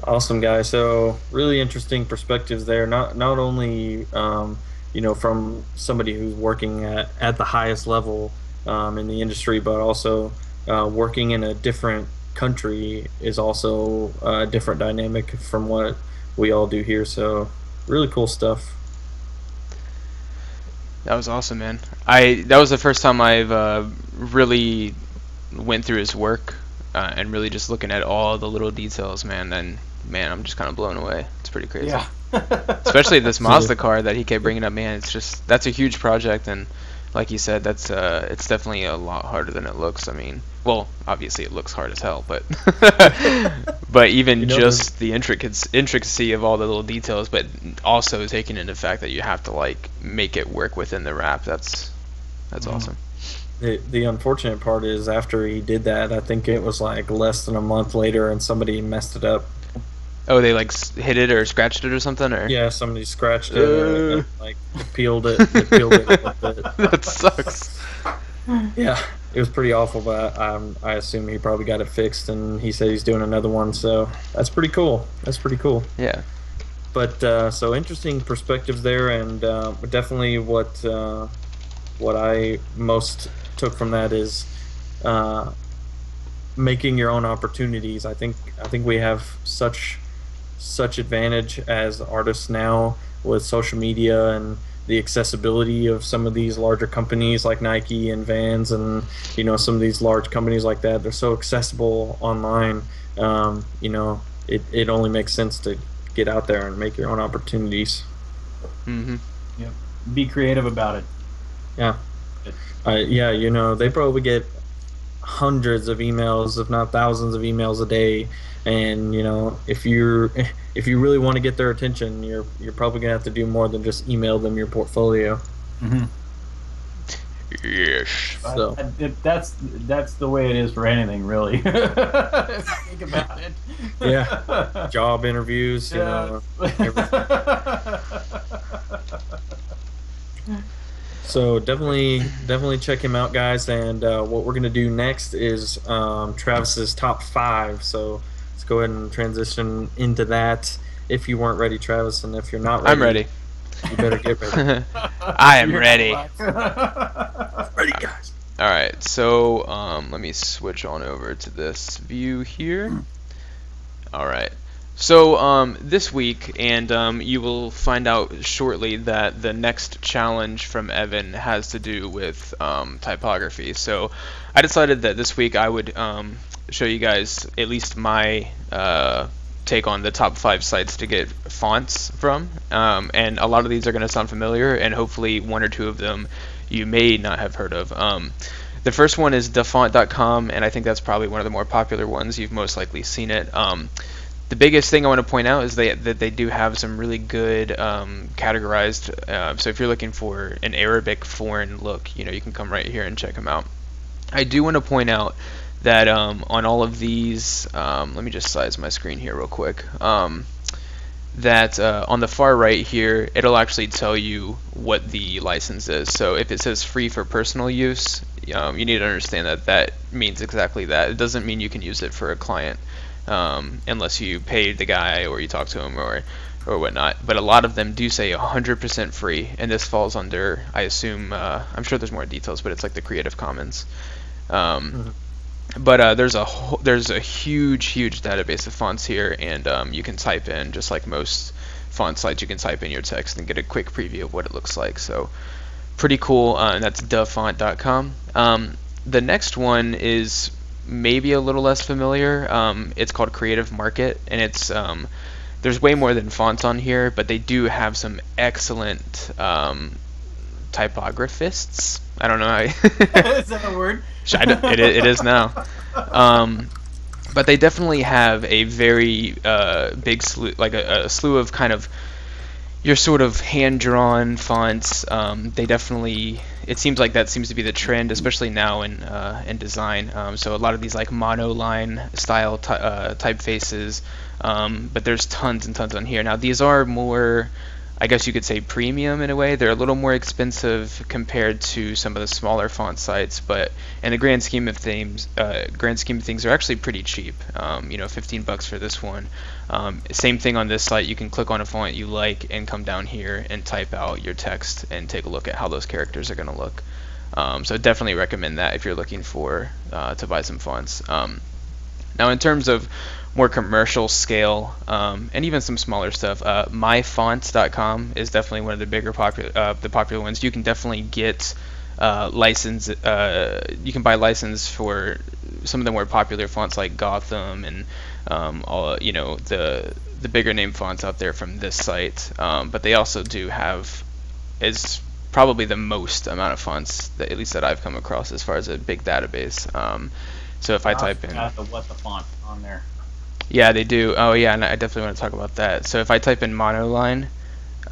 Awesome, guys. So really interesting perspectives there. Not only from somebody who's working at the highest level in the industry, but also working in a different country is also a different dynamic from what we all do here. So really cool stuff. That was awesome, man. That was the first time I've really went through his work and really just looking at all the little details, man. And man, I'm just kind of blown away. It's pretty crazy. Yeah. Especially this Mazda car that he kept bringing up, man. It's just, that's a huge project, and like you said, that's it's definitely a lot harder than it looks. I mean, well, obviously it looks hard as hell, but but even just the intricacy of all the little details, but also taking into the fact that you have to like make it work within the wrap. That's awesome. The unfortunate part is after he did that, I think it was like less than a month later, and somebody messed it up. Oh, they like hit it or scratched it or something, or yeah, somebody scratched it or like peeled it. It peeled it a little bit. That sucks. Yeah, it was pretty awful, but I assume he probably got it fixed, and he said he's doing another one. So that's pretty cool. Yeah. But so interesting perspectives there, and definitely what I most took from that is making your own opportunities. I think we have such advantage as artists now with social media and the accessibility of some of these larger companies like Nike and Vans, and some of these large companies like that. They're so accessible online. It only makes sense to get out there and make your own opportunities. Mm-hmm. Yep. Be creative about it. Yeah. They probably get hundreds of emails, if not thousands of emails a day, and if you really want to get their attention, you're probably gonna have to do more than just email them your portfolio. Mm-hmm. Yes. So that's the way it is for anything, really. If you think about it. Yeah. Job interviews, So definitely check him out, guys. And what we're gonna do next is Travis's top 5. So let's go ahead and transition into that. If you weren't ready, Travis, and if you're not ready, I'm ready. You better get ready. I am ready. Ready, guys. All right, so let me switch on over to this view here. All right. So this week, and you will find out shortly that the next challenge from Evan has to do with typography. So I decided that this week I would show you guys at least my take on the top 5 sites to get fonts from, and a lot of these are going to sound familiar, and hopefully 1 or 2 of them you may not have heard of. The first one is dafont.com, and I think that's probably one of the more popular ones. You've most likely seen it. The biggest thing I want to point out is that they do have some really good categorized. So if you're looking for an Arabic foreign look, you can come right here and check them out. I do want to point out that on all of these, let me just size my screen here real quick. That on the far right here, it'll actually tell you what the license is. So if it says free for personal use, you need to understand that that means exactly that. It doesn't mean you can use it for a client. Unless you pay the guy or you talk to him or whatnot. But a lot of them do say 100% free, and this falls under, I assume, I'm sure there's more details, but it's like the Creative Commons. But there's a huge database of fonts here, and you can type in, just like most font sites, you can type in your text and get a quick preview of what it looks like. So pretty cool, and that's dafont.com. The next one is maybe a little less familiar. It's called Creative Market, and it's there's way more than fonts on here, but they do have some excellent typographists. I don't know how Is that a word? it is now. But they definitely have a very big slew, like a slew of kind of your sort of hand-drawn fonts. They definitely, it seems like that seems to be the trend, especially now in design. So a lot of these like monoline style typefaces, but there's tons and tons on here. Now these are more, I guess you could say, premium in a way. They're a little more expensive compared to some of the smaller font sites, but in the grand scheme of things, they're actually pretty cheap. $15 for this one. Same thing on this site. You can click on a font you like and come down here and type out your text and take a look at how those characters are going to look. So definitely recommend that if you're looking for to buy some fonts. Now in terms of more commercial scale, and even some smaller stuff, myfonts.com is definitely one of the bigger popular ones. You can definitely get license. You can buy license for some of the more popular fonts like Gotham and all the bigger name fonts out there from this site. But they also do have is probably the most amount of fonts that at least that I've come across as far as a big database. So if I type in what the font on there. Yeah, they do. Oh yeah, and I definitely want to talk about that. So if I type in monoline,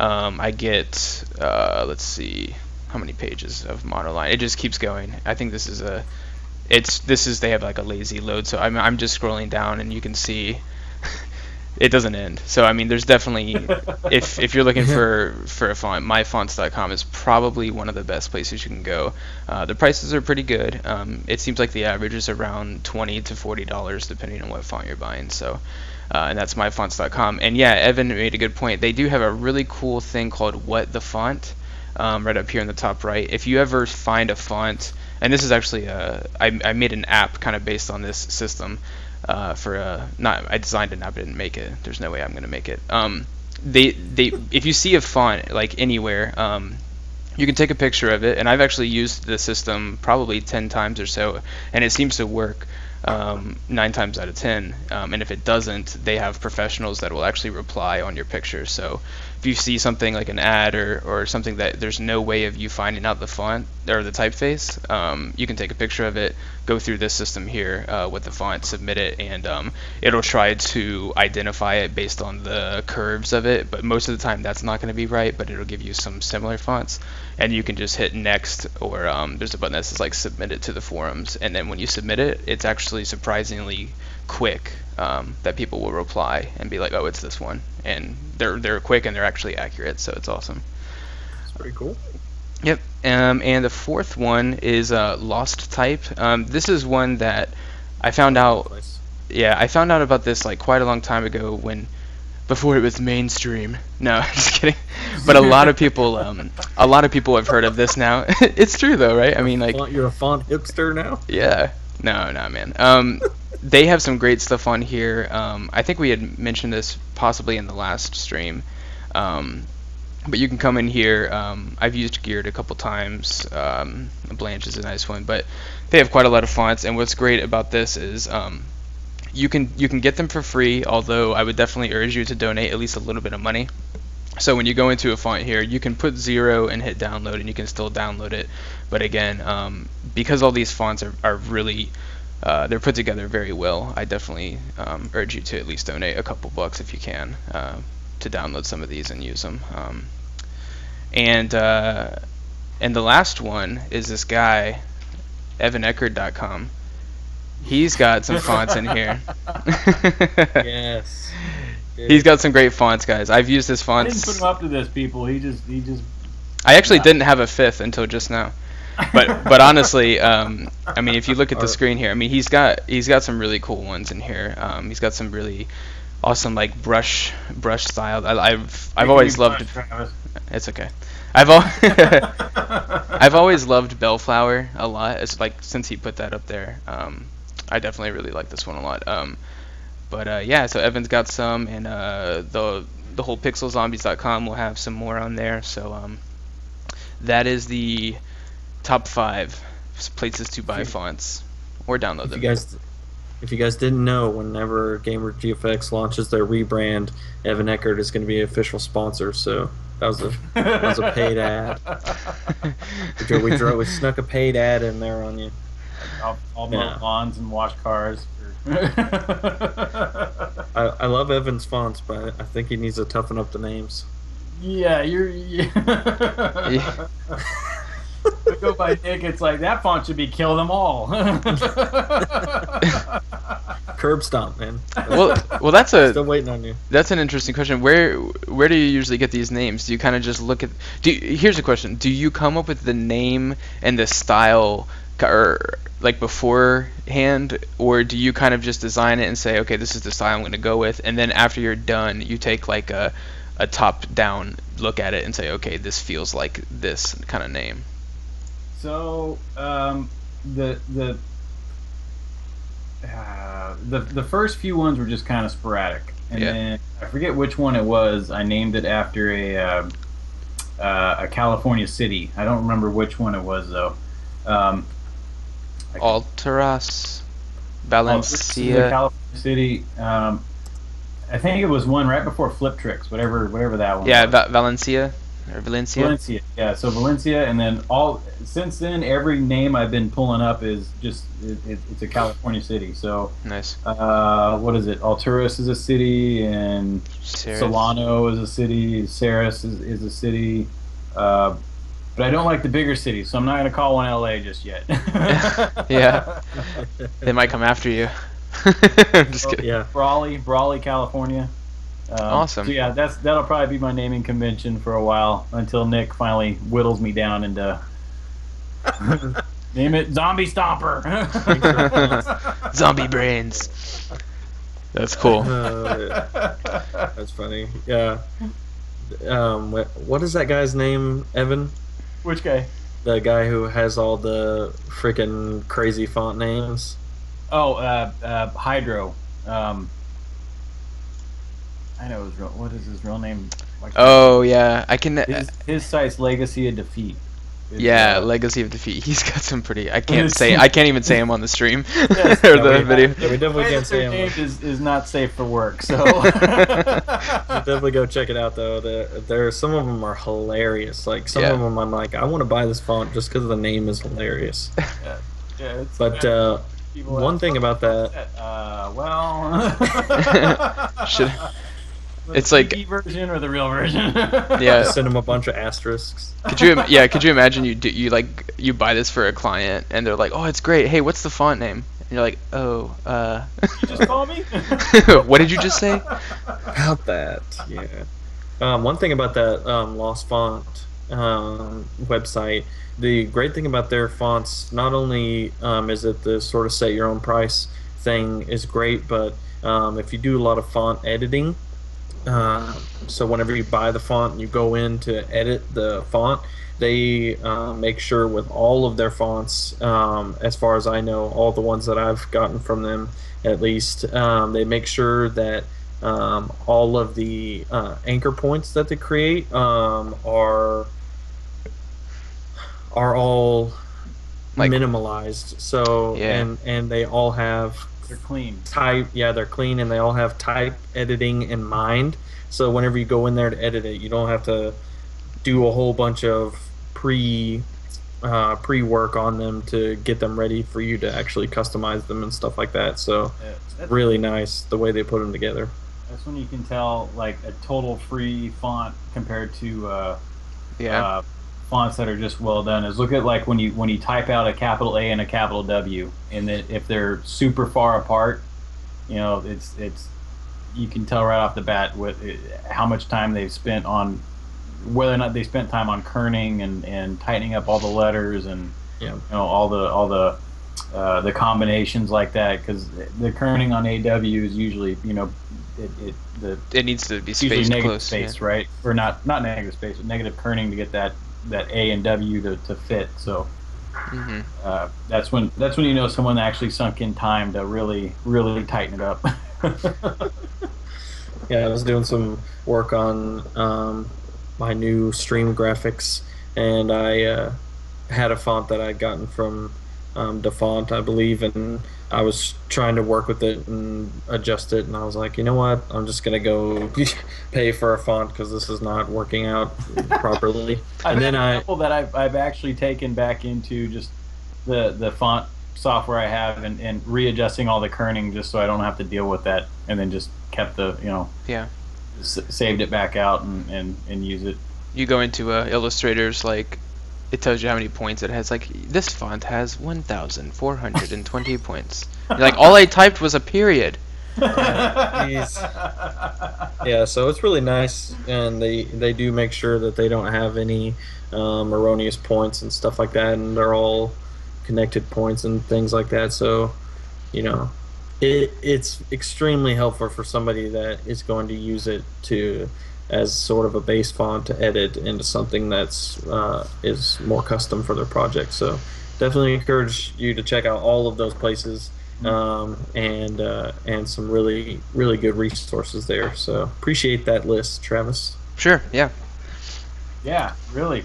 I get let's see how many pages of monoline. It just keeps going. I think this is they have like a lazy load, so I'm just scrolling down and you can see it doesn't end. So I mean, there's definitely if you're looking for a font, myfonts.com is probably one of the best places you can go. The prices are pretty good. It seems like the average is around $20 to $40 depending on what font you're buying. So and that's myfonts.com. And yeah, Evan made a good point. They do have a really cool thing called What the Font right up here in the top right. If you ever find a font, and this is actually I made an app kind of based on this system. I designed it, I didn't make it. There's no way I'm gonna make it. If you see a font like anywhere, you can take a picture of it, and I've actually used the system probably 10 times or so, and it seems to work 9 times out of 10. And if it doesn't, they have professionals that will actually reply on your picture. So if you see something like an ad or something that there's no way of you finding out the font or the typeface, you can take a picture of it, go through this system here with the font, submit it, and it'll try to identify it based on the curves of it. But most of the time that's not going to be right, but it'll give you some similar fonts, and you can just hit next, or there's a button that says like submit it to the forums, and then when you submit it, it's actually surprisingly quick that people will reply and be like, oh, it's this one, and they're quick and they're actually accurate, so it's awesome. It's pretty cool. Yep. And the fourth one is Lost Type. This is one that I found out. Yeah, I found out about this like quite a long time ago when before it was mainstream. No, just kidding. But a lot of people have heard of this now. It's true though, right? I mean, like, You're a font hipster now? yeah. No, man. They have some great stuff on here. I think we had mentioned this possibly in the last stream. But you can come in here. I've used Geared a couple times. Blanche is a nice one, but they have quite a lot of fonts. And what's great about this is you can get them for free. Although I would definitely urge you to donate at least a little bit of money. So when you go into a font here, you can put 0 and hit download, and you can still download it. But again, because all these fonts are really they're put together very well, I definitely urge you to at least donate a couple bucks if you can to download some of these and use them. And the last one is this guy, evaneckerd.com. He's got some fonts in here. Yes. He's got some great fonts, guys. I've used his fonts. I didn't put him up to this, people. He just. I actually didn't have a fifth until just now. But honestly, I mean, if you look at the screen here, I mean, he's got some really cool ones in here. He's got some really awesome like brush style. I've always loved. It's okay. I've always loved Bellflower a lot. It's like since he put that up there, I definitely really like this one a lot. But yeah, so Evan's got some, and the whole pixelzombies.com will have some more on there. So that is the top 5 places to buy fonts or download them. If you guys didn't know, whenever Gamer GFX launches their rebrand, Evan Eckert is going to be an official sponsor. So that was a paid ad. We snuck a paid ad in there on you. I'll mow lawns and wash cars. I love Evan's fonts, but I think he needs to toughen up the names. Yeah, we go by Nick, it's like that font should be kill them all. Curb stomp, man. Well, that's still waiting on you. That's an interesting question. Where do you usually get these names? Do you kind of just look at? Here's a question: do you come up with the name and the style, or like beforehand, or do you kind of just design it and say, okay, this is the style I'm going to go with, and then after you're done, you take like a top-down look at it and say, okay, this feels like this kind of name? So the first few ones were just kind of sporadic, and then I forget which one it was. I named it after a California city. I don't remember which one it was though. Altaras, Valencia. The California city. I think it was one right before Flip Tricks, whatever that one. Yeah, was. Valencia. Or Valencia? Valencia, yeah. So Valencia, and then since then, every name I've been pulling up is just it's a California city. So nice. What is it? Alturas is a city, and Ceres. Solano is a city. Ceres is a city. But I don't like the bigger cities, so I'm not going to call one LA just yet. Yeah, they might come after you. I'm just kidding. Yeah, Brawley, California. Awesome. So yeah, that'll probably be my naming convention for a while until Nick finally whittles me down into name it Zombie Stomper. Zombie Brains. That's cool. That's funny. Yeah. What is that guy's name, Evan? Which guy? The guy who has all the freaking crazy font names. Oh, Hydro. I know his real. What is his real name? Oh yeah, I can. His site's Legacy of Defeat. Yeah, Legacy of Defeat. He's got some pretty. I can't even say him on the stream yes, or the video. Yeah, we definitely can't say him. Is not safe for work, so definitely go check it out though. There, some of them are hilarious. Like some of them, I'm like, I want to buy this font just because the name is hilarious. Yeah. But one thing about that. Should. It's the like TV version or the real version. Yeah. Send them a bunch of asterisks. Could you imagine you buy this for a client and they're like, oh, it's great. Hey, what's the font name? And you're like, oh, You just call me? What did you just say? About that, yeah. One thing about that Lost Font website, the great thing about their fonts, not only is it the sort of set your own price thing is great, but if you do a lot of font editing, so whenever you buy the font and you go in to edit the font, they make sure with all of their fonts, as far as I know, all the ones that I've gotten from them, at least, they make sure that all of the anchor points that they create are all Like, minimalized. So yeah. and they all have They're clean. type. Yeah, they're clean, and they all have type editing in mind. So whenever you go in there to edit it, you don't have to do a whole bunch of pre work on them to get them ready for you to actually customize them and stuff like that. So That's, really nice the way they put them together. that's when you can tell like a total free font compared to Yeah. fonts that are just well done. Is look at like when you type out a capital A and a capital W, and then if they're super far apart, you know it's you can tell right off the bat with how much time they've spent on whether or not they spent time on kerning and tightening up all the letters and Yeah. you know all the combinations like that, because the kerning on AW is usually It needs to be it's usually spaced negative close. space, Yeah. right? Or not negative space, but negative kerning to get that A and W to fit. So Hmm. that's when you know someone actually sunk in time to really tighten it up. Yeah, I was doing some work on my new stream graphics, and I had a font that I'd gotten from DeFont, I believe, and I was trying to work with it and adjust it, and I was like, you know what, I'm just gonna go pay for a font because this is not working out properly. I've And had then a couple that I've actually taken back into just the font software I have and readjusting all the kerning just so I don't have to deal with that, and then just kept the Yeah. saved it back out and use it. You go into Illustrator's, like, it tells you how many points it has. Like, this font has 1,420 points. You're like, all I typed was a period. Jeez. Yeah, so it's really nice, and they do make sure that they don't have any erroneous points and stuff like that, and they're all connected points and things like that. So, you know, it's extremely helpful for somebody that is going to use it to as sort of a base font to edit into something that's is more custom for their project. So, definitely encourage you to check out all of those places. And some really good resources there. So appreciate that list, Travis. Sure, yeah. Yeah, really.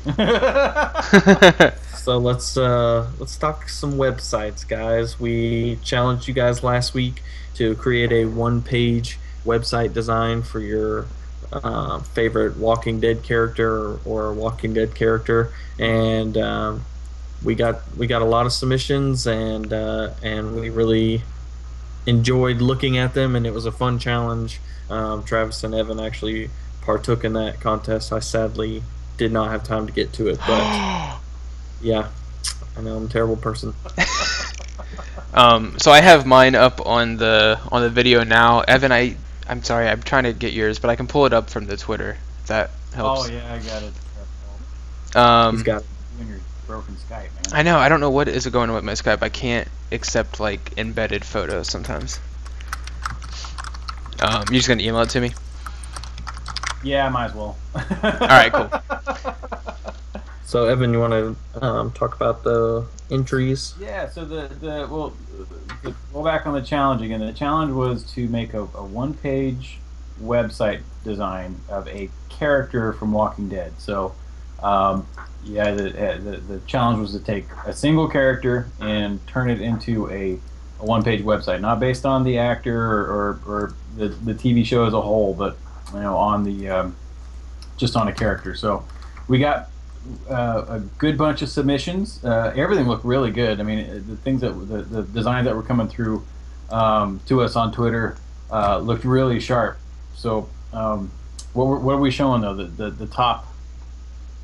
So let's talk some websites, guys. We challenged you guys last week to create a one-page website design for your favorite Walking Dead character or Walking Dead character, and we got a lot of submissions, and we really enjoyed looking at them, and it was a fun challenge. Travis and Evan actually partook in that contest. I sadly did not have time to get to it, but yeah, I know I'm a terrible person. So I have mine up on the video now. Evan, I'm sorry, I'm trying to get yours, but I can pull it up from the Twitter. If that helps. Oh yeah, I got it. He's got You and your broken Skype, man. I know. I don't know what is going on with my Skype. I can't accept like embedded photos sometimes. You're just gonna email it to me. Yeah, I might as well. All right, cool. So Evan, you want to talk about the entries? Yeah. So well, go back on the challenge again. The challenge was to make a one-page website design of a character from Walking Dead. So. Yeah, the challenge was to take a single character and turn it into a one-page website, not based on the actor or the TV show as a whole, but on the just on a character. So we got a good bunch of submissions. Everything looked really good. I mean, the things that the designs that were coming through to us on Twitter looked really sharp. So what are we showing though? The top.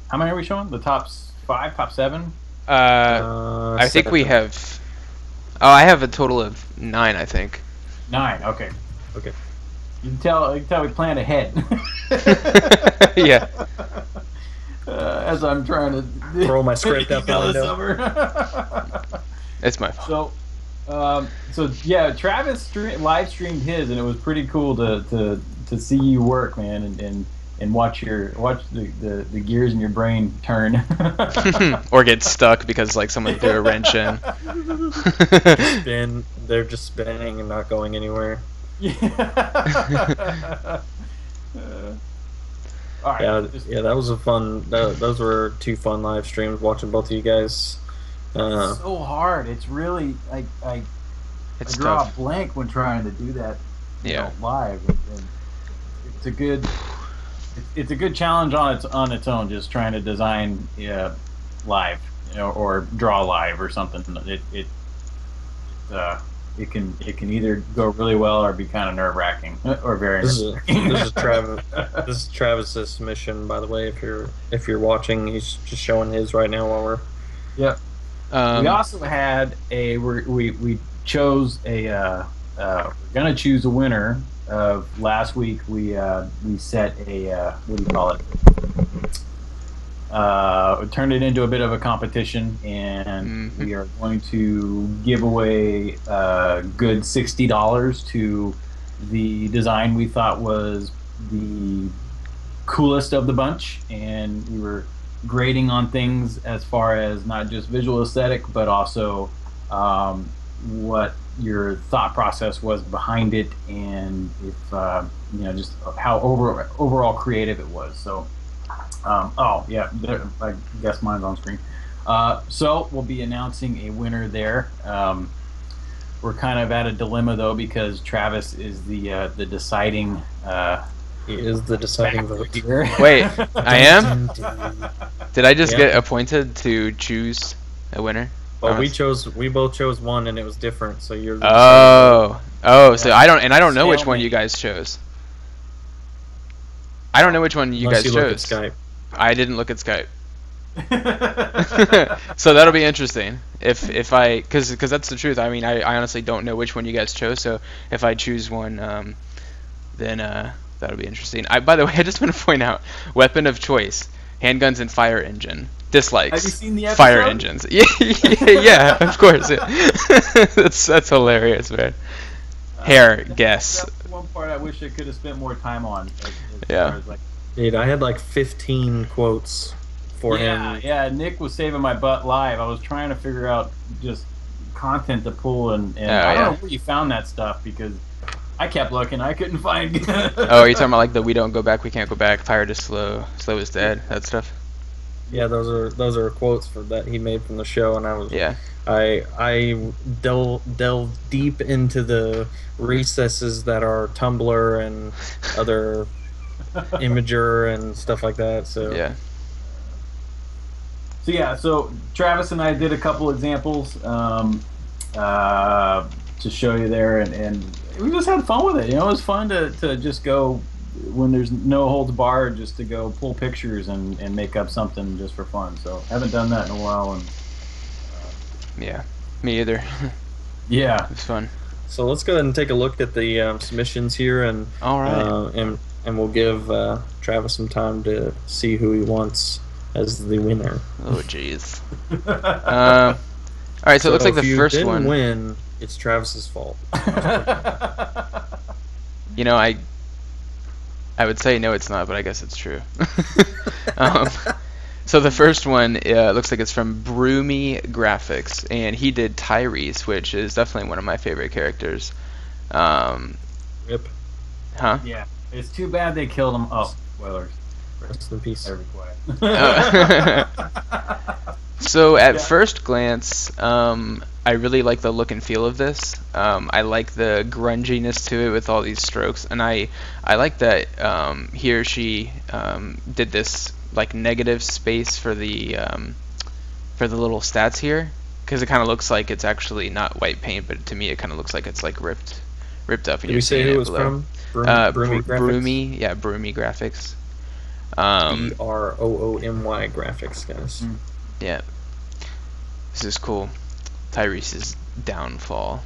How many are we showing? The top 5, top 7? I think we have. Oh, I have a total of 9. I think. 9. Okay. Okay. You can tell we planned ahead. Yeah. As I'm trying to Throw my script out the email this window. over. It's my fault. So yeah, Travis live streamed his, and it was pretty cool to to see you work, man, and watch the gears in your brain turn. Or get stuck because like someone threw a wrench in. They're just spinning and not going anywhere. Yeah. All right. Yeah, that was a fun. Those were 2 fun live streams. Watching both of you guys. It's so hard. It's really I It's draw tough. a blank when trying to do that. Yeah. Live. And it's a good challenge on its own. Just trying to design live, or draw live or something. It can either go really well or be kind of nerve-wracking or very. This is Travis. This is Travis's submission, by the way. If you're watching, he's just showing his right now while we're. Yep. We also had we chose a we're gonna choose a winner of last week. We set a what do you call it? We turned it into a bit of a competition, and we are going to give away a good $60 to the design we thought was the coolest of the bunch, and we were grading on things as far as not just visual aesthetic, but also what your thought process was behind it, and if just how overall creative it was. So. I guess mine's on screen. So we'll be announcing a winner there. We're kind of at a dilemma though, because Travis is the deciding. He is the deciding vote. Here. Wait, I am? Did I just get appointed to choose a winner? Well, we both chose one, and it was different. So you're. So I don't know which one you guys chose. I don't know which one you guys chose. Look at Skype. I didn't look at Skype. So that'll be interesting. If I, because that's the truth. I mean, I honestly don't know which one you guys chose. So if I choose one, then that'll be interesting. By the way, I just want to point out, weapon of choice: handguns and fire engine. Dislikes. Have you seen the episode? Fire engines. Yeah, of course. That's hilarious, man. Guess. That's one part I wish I could have spent more time on. Yeah. Dude, I had like 15 quotes for him. Yeah, Nick was saving my butt live. I was trying to figure out just content to pull, and I don't know where you found that stuff, because I kept looking. I couldn't find. Oh, are you talking about like the "we don't go back, we can't go back"? Fire is slow, slow is dead. That stuff. Yeah, those are quotes that he made from the show, and I was I delved deep into the recesses that are Tumblr and other Imager and stuff like that. So So Travis and I did a couple examples to show you there, and we just had fun with it. It was fun to just go, when there's no holds barred, just to go pull pictures and make up something just for fun. So haven't done that in a while, and yeah, me either. Yeah, it's fun. So let's go ahead and take a look at the submissions here, and all right, and we'll give Travis some time to see who he wants as the winner. Oh jeez. All right, so it looks like the first one. If you didn't win, it's Travis's fault. You know, I would say no, it's not, but I guess it's true. So the first one looks like it's from Broomy Graphics, and he did Tyrese, which is definitely one of my favorite characters. Rip. Huh? Yeah. It's too bad they killed him. Oh, spoilers. Rest in peace. Better be quiet. So at first glance, I really like the look and feel of this. I like the grunginess to it with all these strokes, and I like that he or she did this like negative space for the little stats here, because it kind of looks like it's actually not white paint, but to me it kind of looks like it's like ripped up. Did you say who it was from? Broomy Graphics? Broomy Graphics. Broomy Graphics, guys. Yeah. This is cool. Tyrese's downfall.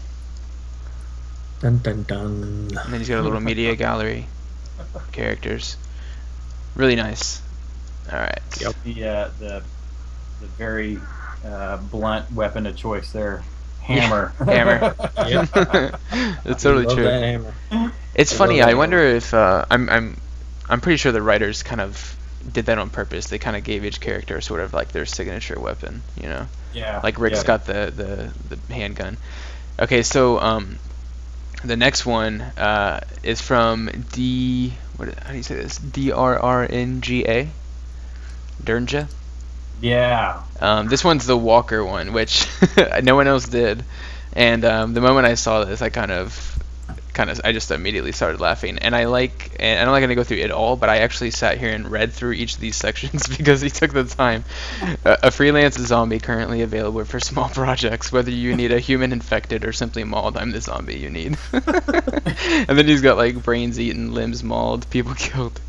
Dun dun dun. And then he's got a little media gallery. Characters. Really nice. Alright. Yep. The very blunt weapon of choice there. hammer. Hammer. Yep. It's totally Love true. that hammer. It's I funny. love I that wonder if I'm pretty sure the writers kind of did that on purpose. They kind of gave each character sort of like their signature weapon, you know. Yeah. Like Rick's yeah. got the handgun. Okay, so the next one is from how do you say this? DRRNGA. Dernja. Yeah. This one's the Walker one, which no one else did. And the moment I saw this, I just immediately started laughing. And I'm not going to go through it all, but I actually sat here and read through each of these sections because he took the time. A freelance zombie currently available for small projects. Whether you need a human infected or simply mauled, I'm the zombie you need. And then he's got like brains eaten, limbs mauled, people killed.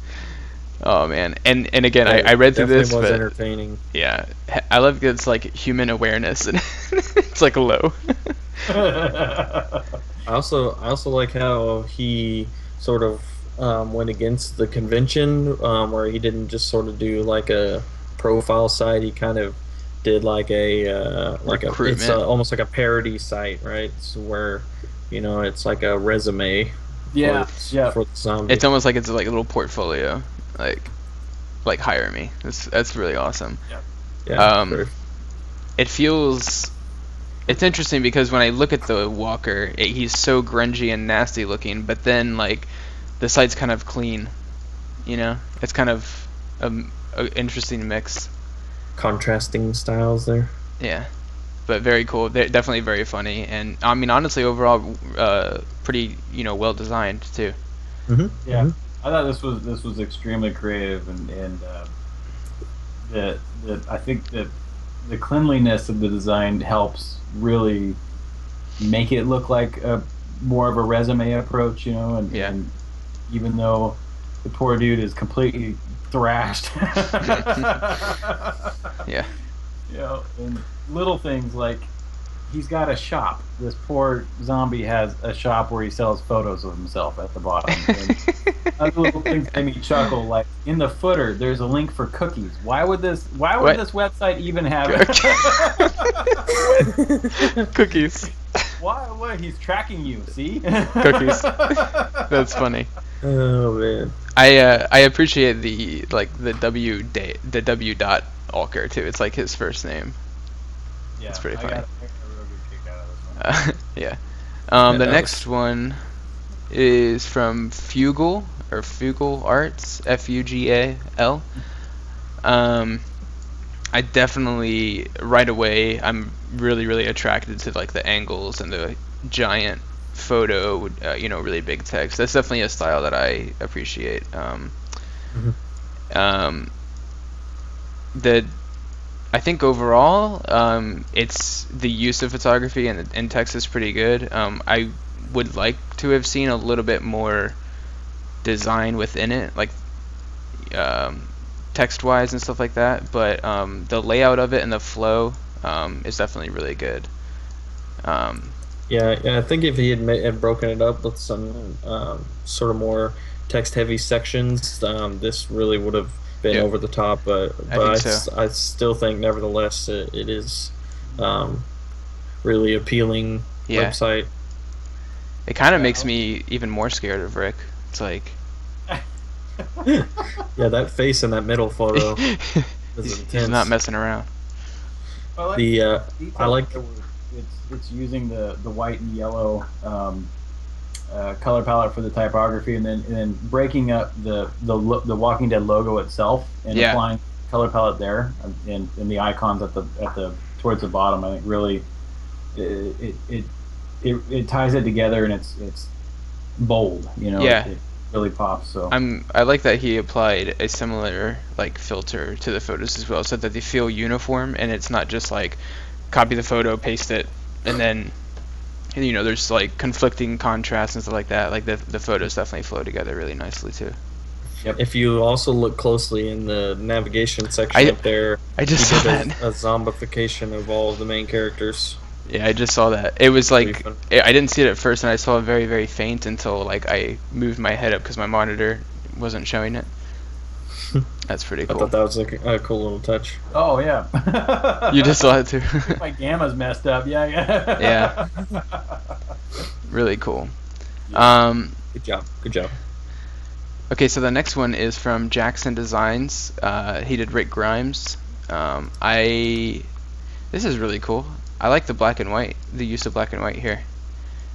Oh man, and again, I read through this, was but entertaining. yeah, I love that it's like human awareness, and it's like low. I also like how he sort of went against the convention, where he didn't just sort of do like a profile site. He kind of did like it's almost like a parody site, right? So where it's like a resume. Yeah. For the zombie. It's almost like it's like a little portfolio, like hire me. That's really awesome. Yeah. It's interesting because when I look at the Walker, he's so grungy and nasty looking, but then like the site's kind of clean, it's kind of an interesting mix. Contrasting styles there. Yeah, but very cool. They're definitely very funny, and I mean honestly overall pretty well designed too. Mm-hmm. Yeah. Mm-hmm. I thought this was extremely creative, and I think that the cleanliness of the design helps really make it look like more of a resume approach, and even though the poor dude is completely thrashed. Yeah. And little things like he's got a shop. This poor zombie has a shop where he sells photos of himself at the bottom. And other little things made me chuckle. Like in the footer, there's a link for cookies. Why would this website even have it? Cookies. Why? What? He's tracking you. See? Cookies. That's funny. Oh man. I appreciate the W dot Walker too. It's like his first name. Yeah, it's pretty funny. I got a real good kick out of this one. Yeah. The next one is from Fugal Arts, Fugal. I definitely right away I'm really attracted to like the angles and the giant photo, really big text. That's definitely a style that I appreciate. I think overall, it's the use of photography and text is pretty good. I would like to have seen a little bit more design within it, like text-wise and stuff like that. But the layout of it and the flow is definitely really good. Yeah, I think if he had broken it up with some sort of more text-heavy sections, this really would have been over the top. But I still think, nevertheless, it is really appealing website. It kind of makes me even more scared of Rick. It's like, yeah, that face in that middle photo is intense. He's not messing around. I like. It's using the white and yellow color palette for the typography, and then breaking up the Walking Dead logo itself and applying color palette there and the icons at the towards the bottom. I think really it ties it together, and it's bold. It really pops. So I like that he applied a similar like filter to the photos as well, so that they feel uniform and it's not just like copy the photo, paste it, and then there's like conflicting contrasts and stuff like that. Like the photos definitely flow together really nicely too. Yep. If you also look closely in the navigation section up there, I just saw that a zombification of all of the main characters. Yeah, I just saw that. It was like I didn't see it at first, and I saw it very, very faint until like I moved my head up because my monitor wasn't showing it. That's pretty I cool. thought that was a cool little touch. Oh yeah. You just saw it too. My gamma's messed up. Yeah, yeah. Yeah. Really cool. Good job. Good job. Okay, so the next one is from Jackson Designs. He did Rick Grimes. This is really cool. I like the black and white, the use of black and white here.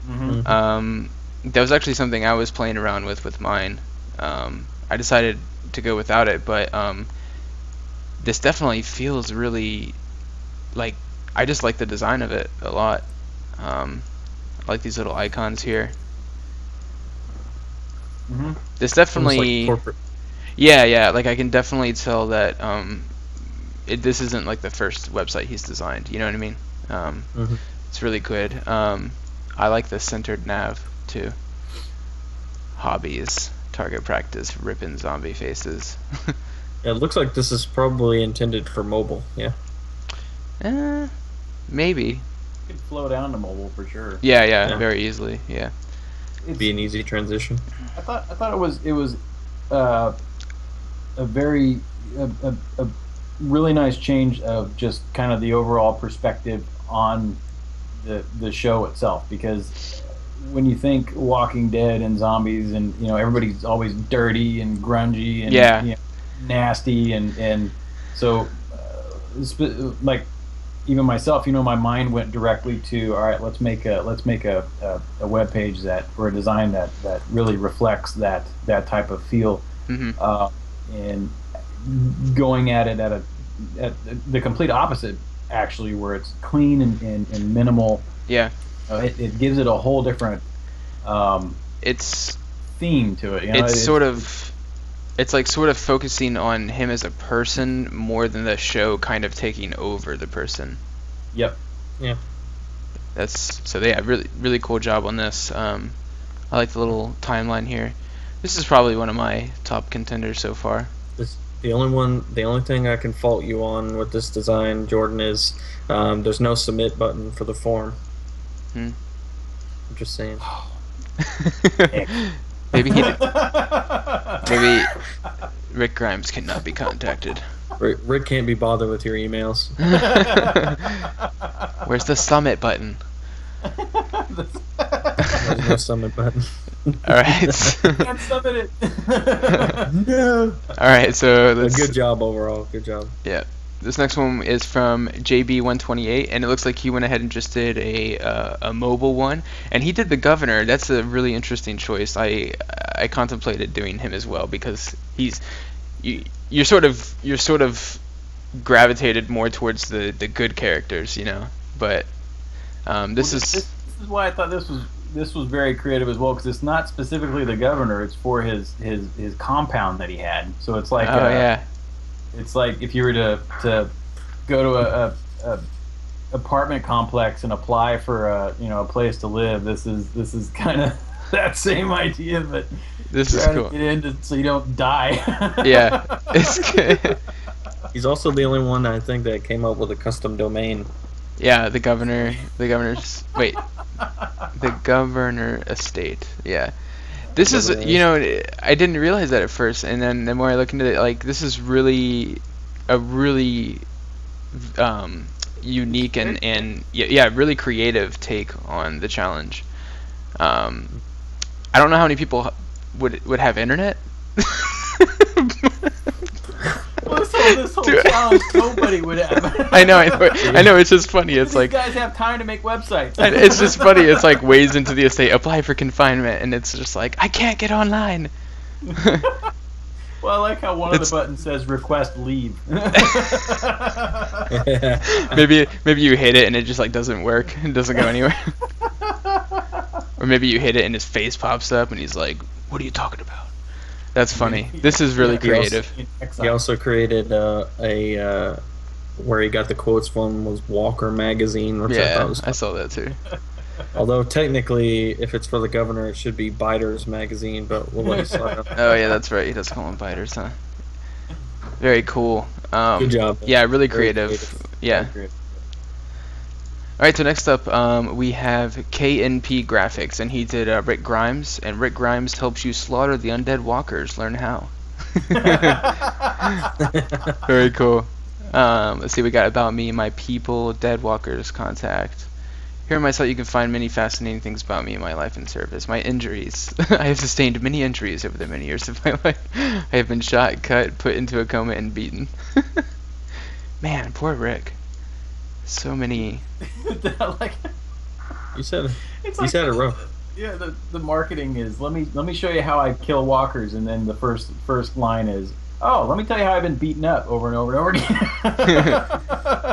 Mm-hmm. That was actually something I was playing around with mine. I decided to go without it, but this definitely feels really like, I just like the design of it a lot. I like these little icons here. Mm-hmm. This definitely, Like corporate. yeah, like I can definitely tell that this isn't like the first website he's designed. You know what I mean? It's really good. I like the centered nav too. Hobbies, target practice, ripping zombie faces. Yeah, it looks like this is probably intended for mobile. Yeah. Maybe. It could flow down to mobile for sure. Yeah, very easily. Yeah. Be an easy transition. I thought it was a very a really nice change of just kind of the overall perspective on the show itself, because when you think Walking Dead and zombies and everybody's always dirty and grungy and nasty and so like even myself, my mind went directly to, all right, let's make a web page or a design that really reflects that type of feel, and going at it at the complete opposite, actually, where it's clean and minimal. Yeah. It gives it a whole different it's theme to it. It's like sort of focusing on him as a person more than the show kind of taking over the person. Yep. Yeah. Really really cool job on this. I like the little timeline here. This is probably one of my top contenders so far. The only thing I can fault you on with this design, Jordan, is there's no submit button for the form. I'm just saying. Maybe Rick Grimes cannot be contacted. Rick can't be bothered with your emails. Where's the summit button? There's no summit button. All right. Can't summit it. No. All right. So Good job overall. Good job. Yeah. This next one is from JB128, and it looks like he went ahead and just did a mobile one, and he did the governor. That's a really interesting choice. I contemplated doing him as well, because you're sort of gravitated more towards the good characters, But this is why I thought this was very creative as well, because it's not specifically the governor; it's for his compound that he had. So it's like it's like if you were to go to a apartment complex and apply for a place to live. This is kind of that same idea, but this is cool. To get in so you don't die. Yeah, it's good. He's also the only one I think that came up with a custom domain. Yeah, the governor estate. Yeah. This is, I didn't realize that at first, and then the more I look into it, like, this is really a really unique and really creative take on the challenge. I don't know how many people would have internet. Well, this whole challenge, nobody would have. I know. It's just funny. It's These like guys have time to make websites. it's just funny. It's like ways into the estate, apply for confinement, and it's just like, I can't get online. Well, I like how one of the buttons says request leave. Maybe you hit it and it just like doesn't work. It doesn't go anywhere. Or maybe you hit it and his face pops up and he's like, "What are you talking about?" That's funny. This is really creative. He also created where he got the quotes from was Walker Magazine, which I thought was I saw that too. Although technically, if it's for the governor, it should be Biters Magazine, but we'll let it slide up. Oh yeah, that's right. He does call them biters, huh? Very cool. Good job. Yeah, really creative. Yeah. All right, so next up, we have KNP Graphics, and he did Rick Grimes, and Rick Grimes helps you slaughter the undead walkers. Learn how. Very cool. Let's see, we got about me, my people, dead walkers, contact. Here on my site you can find many fascinating things about me and my life and service. My injuries. I have sustained many injuries over the many years of my life. I have been shot, cut, put into a coma, and beaten. Man, poor Rick. So many. Like, You said it's you like, said it rough. yeah, the marketing is let me show you how I kill walkers, and then the first line is, oh, let me tell you how I've been beaten up over and over and over again.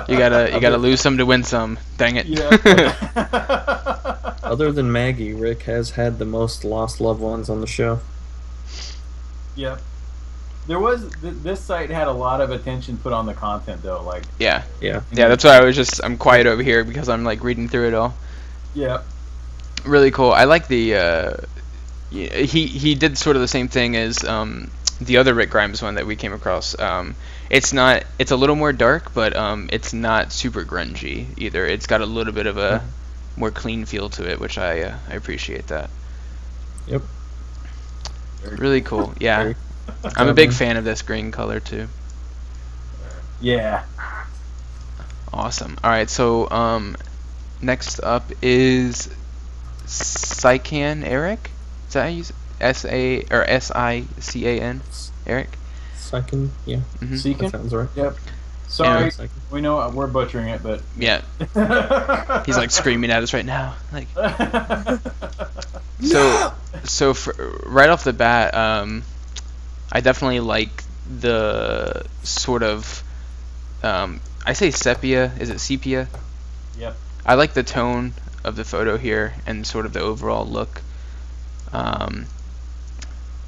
You gotta lose some to win some. Dang it. Yeah. Other than Maggie, Rick has had the most lost loved ones on the show. Yep. There was this site had a lot of attention put on the content though, like Yeah. Yeah. Yeah, that's why I'm quiet over here because I'm like reading through it all. yeah. Really cool. I like the he did sort of the same thing as the other Rick Grimes one that we came across. It's a little more dark, but it's not super grungy either. It's got a little bit of a more clean feel to it, which I appreciate that. Yep. Really cool. Yeah. I'm a big fan of this green color too. Yeah. Awesome. All right, so next up is Sican Eric. Is that how you S-A or S-I-C-A-N? Eric? Second, yeah. Mhm. Seeking? That sounds right. Yep. Sorry, Second. we know we're butchering it, but Yeah. He's like screaming at us right now. Like so right off the bat, I definitely like the sort of I say sepia. Is it sepia? Yep. I like the tone of the photo here and sort of the overall look.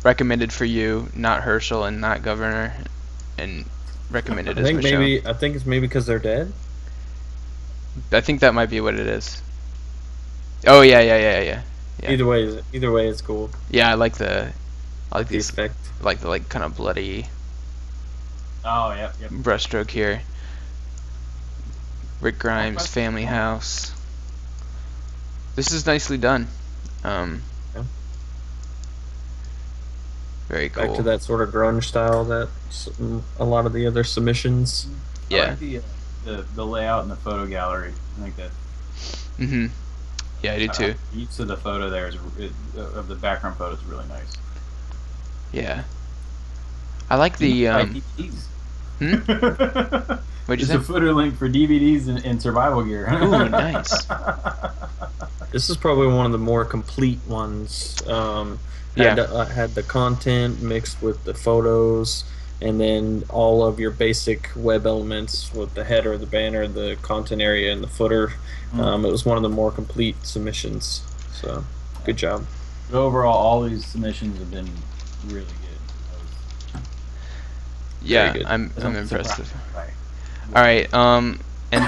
Recommended for you, not Herschel and not Governor, and recommended as Michelle. I think it's maybe because they're dead. I think that might be what it is. Oh yeah. Yeah. Either way, it's cool. Yeah, I like The these, effect. like the kind of bloody Oh, yep. brushstroke here. Rick Grimes, family house. This is nicely done. Very cool. Back to that sort of grunge style that a lot of the other submissions. Yeah. I like the layout and the photo gallery. I think that. Mhm. Yeah, I do too. Each of the photo there of the background photo is really nice. Yeah. I like the DVDs. Hmm? What'd you There's say? a footer link for DVDs and survival gear. Ooh, nice. This is probably one of the more complete ones. Had the content mixed with the photos, and then all of your basic web elements with the header, the banner, the content area, and the footer. It was one of the more complete submissions. So, good job. But overall, all these submissions have been really good. Yeah, good. I'm Doesn't impressed. surprise me. All right, and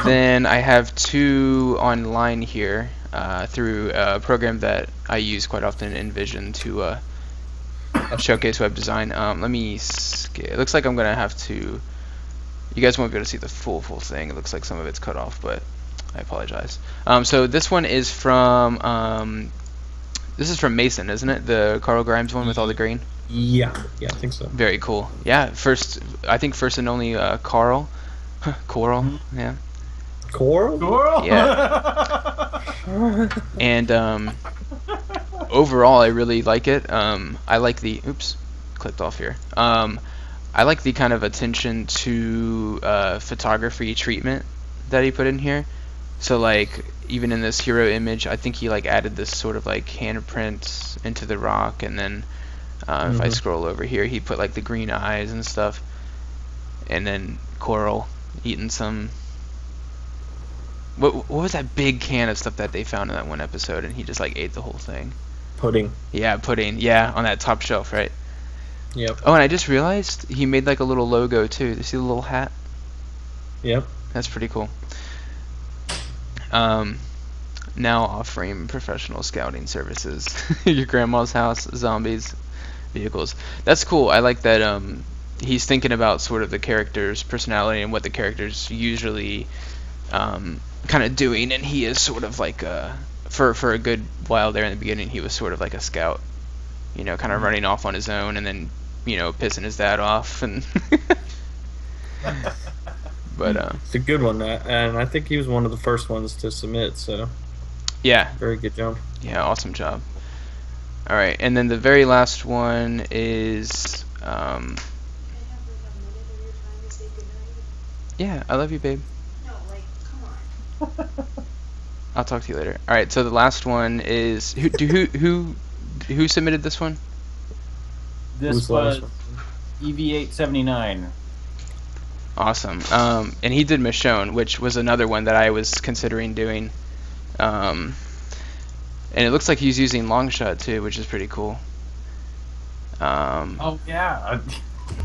then I have two online here through a program that I use quite often, InVision, to showcase web design. Let me. It looks like I'm gonna have to. You guys won't be able to see the full thing. It looks like some of it's cut off, but I apologize. So this one is from. This is from Mason, isn't it? The Carl Grimes one with all the green. Yeah, I think so. Very cool. Yeah, first and only Carl. Coral. Yeah. Coral? Coral? Yeah. And overall, I really like it. I like the clicked off here. I like the kind of attention to photography treatment that he put in here. So like even in this hero image, I think he like added this sort of like handprint into the rock, and then if I scroll over here, he put like the green eyes and stuff, and then Coral eating some. What was that big can of stuff that they found in that one episode, and he just like ate the whole thing? Pudding. Yeah, pudding. Yeah, on that top shelf, right? Yep. Oh, and I just realized he made like a little logo too. You see the little hat? Yep. That's pretty cool. Now off-frame professional scouting services. Your grandma's house, zombies, vehicles. That's cool. I like that he's thinking about sort of the character's personality and what the character's usually kind of doing, and he is sort of like for a good while there in the beginning, he was sort of like a scout, kind of running off on his own, and then pissing his dad off and. But it's a good one, and I think he was one of the first ones to submit. So yeah, very good job. Yeah, awesome job. All right, and then the very last one is. Yeah, I love you, babe. No, like, come on. I'll talk to you later. All right, so the last one is who submitted this one? This was EV879. Awesome. And he did Michonne, which was another one that I was considering doing. And it looks like he's using Longshot too, which is pretty cool. Oh yeah.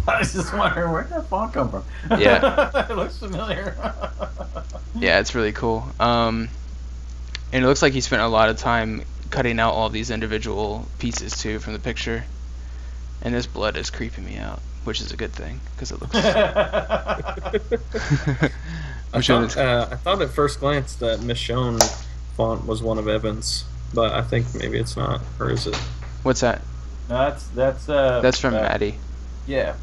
I was just wondering where'd that font come from. Yeah. It looks familiar. Yeah, it's really cool. And it looks like he spent a lot of time cutting out all these individual pieces too from the picture. And this blood is creeping me out, which is a good thing because it looks. I thought at first glance that Michonne font was one of Evan's, but I think maybe it's not. Or is it? What's that? That's from Maddie. Yeah.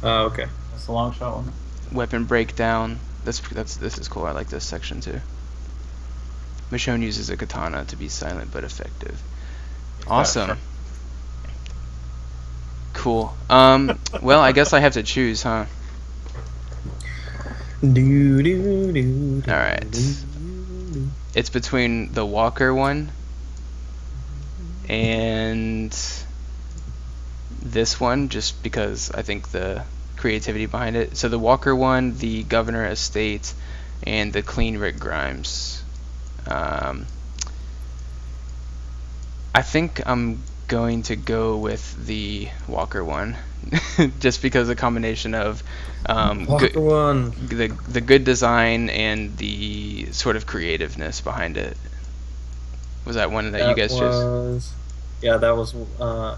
Oh, okay. That's the long shot one. Weapon breakdown. This is cool. I like this section too. Michonne uses a katana to be silent but effective. Awesome. Cool. Well, I guess I have to choose, huh? Alright. It's between the Walker one and this one, just because I think the creativity behind it. So the Walker one, the Governor Estate, and the Clean Rick Grimes. I think I'm going to go with the Walker one, just because the combination of the good design and the sort of creativeness behind it. Was that one that you guys chose? Yeah, that was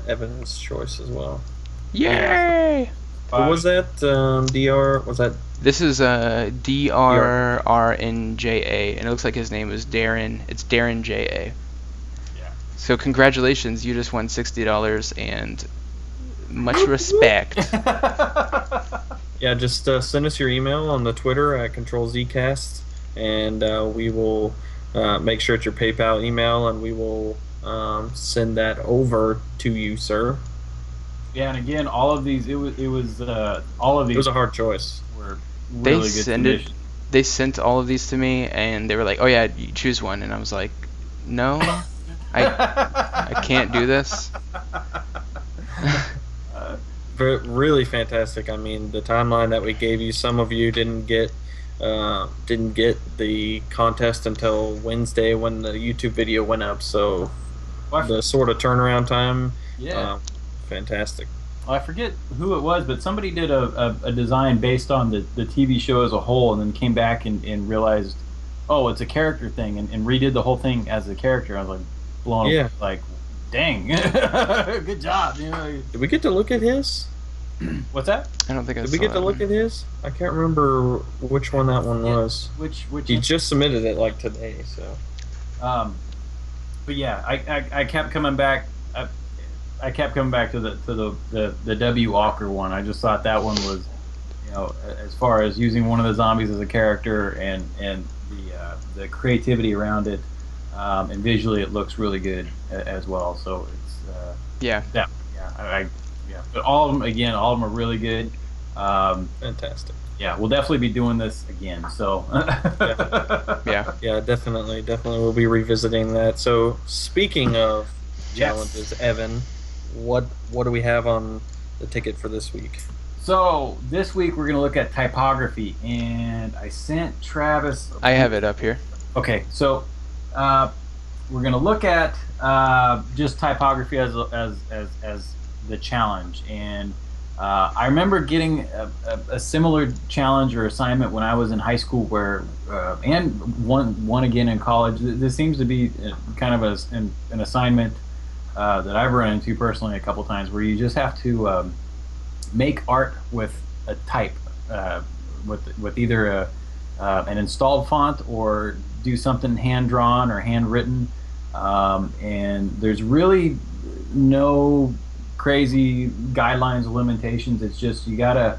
Evan's choice as well. Yay! What was that? DR? Was that? This is DRRNJA, and it looks like his name was Darren. It's Darren JA. So congratulations, you just won $60 and much respect. Yeah, just send us your email on the Twitter at Ctrl+Zcast, and we will make sure it's your PayPal email, and we will send that over to you, sir. Yeah, and again, all of these, it was all of these. It was a hard choice. Were really good submissions. They sent all of these to me, and they were like, "Oh yeah, you choose one," and I was like, "No." I can't do this. But really fantastic. I mean, the timeline that we gave you, some of you didn't get the contest until Wednesday when the YouTube video went up. So the sort of turnaround time, fantastic. Well, I forget who it was, but somebody did a design based on the TV show as a whole, and then came back and realized, oh, it's a character thing, and redid the whole thing as a character. I was like, blown away, like, dang, good job. Did we get to look at his? What's that? I don't think I saw Did we get to look at his? I can't remember which one that one was. Which he just submitted it like today, so. But yeah, I kept coming back. I kept coming back to the W. Walker one. I just thought that one was, as far as using one of the zombies as a character and the creativity around it. And visually, it looks really good as well. So it's yeah. But all of them are really good. Fantastic. Yeah, we'll definitely be doing this again. So yeah, definitely, we'll be revisiting that. So speaking of challenges, Evan, what do we have on the ticket for this week? So this week we're gonna look at typography, and I sent Travis. I have it up here. Okay, so. We're going to look at just typography as the challenge, and I remember getting a similar challenge or assignment when I was in high school, where and one again in college. This seems to be kind of an assignment that I've run into personally a couple times, where you just have to make art with a type, with either an installed font or do something hand-drawn or handwritten, and there's really no crazy guidelines or limitations. It's just you gotta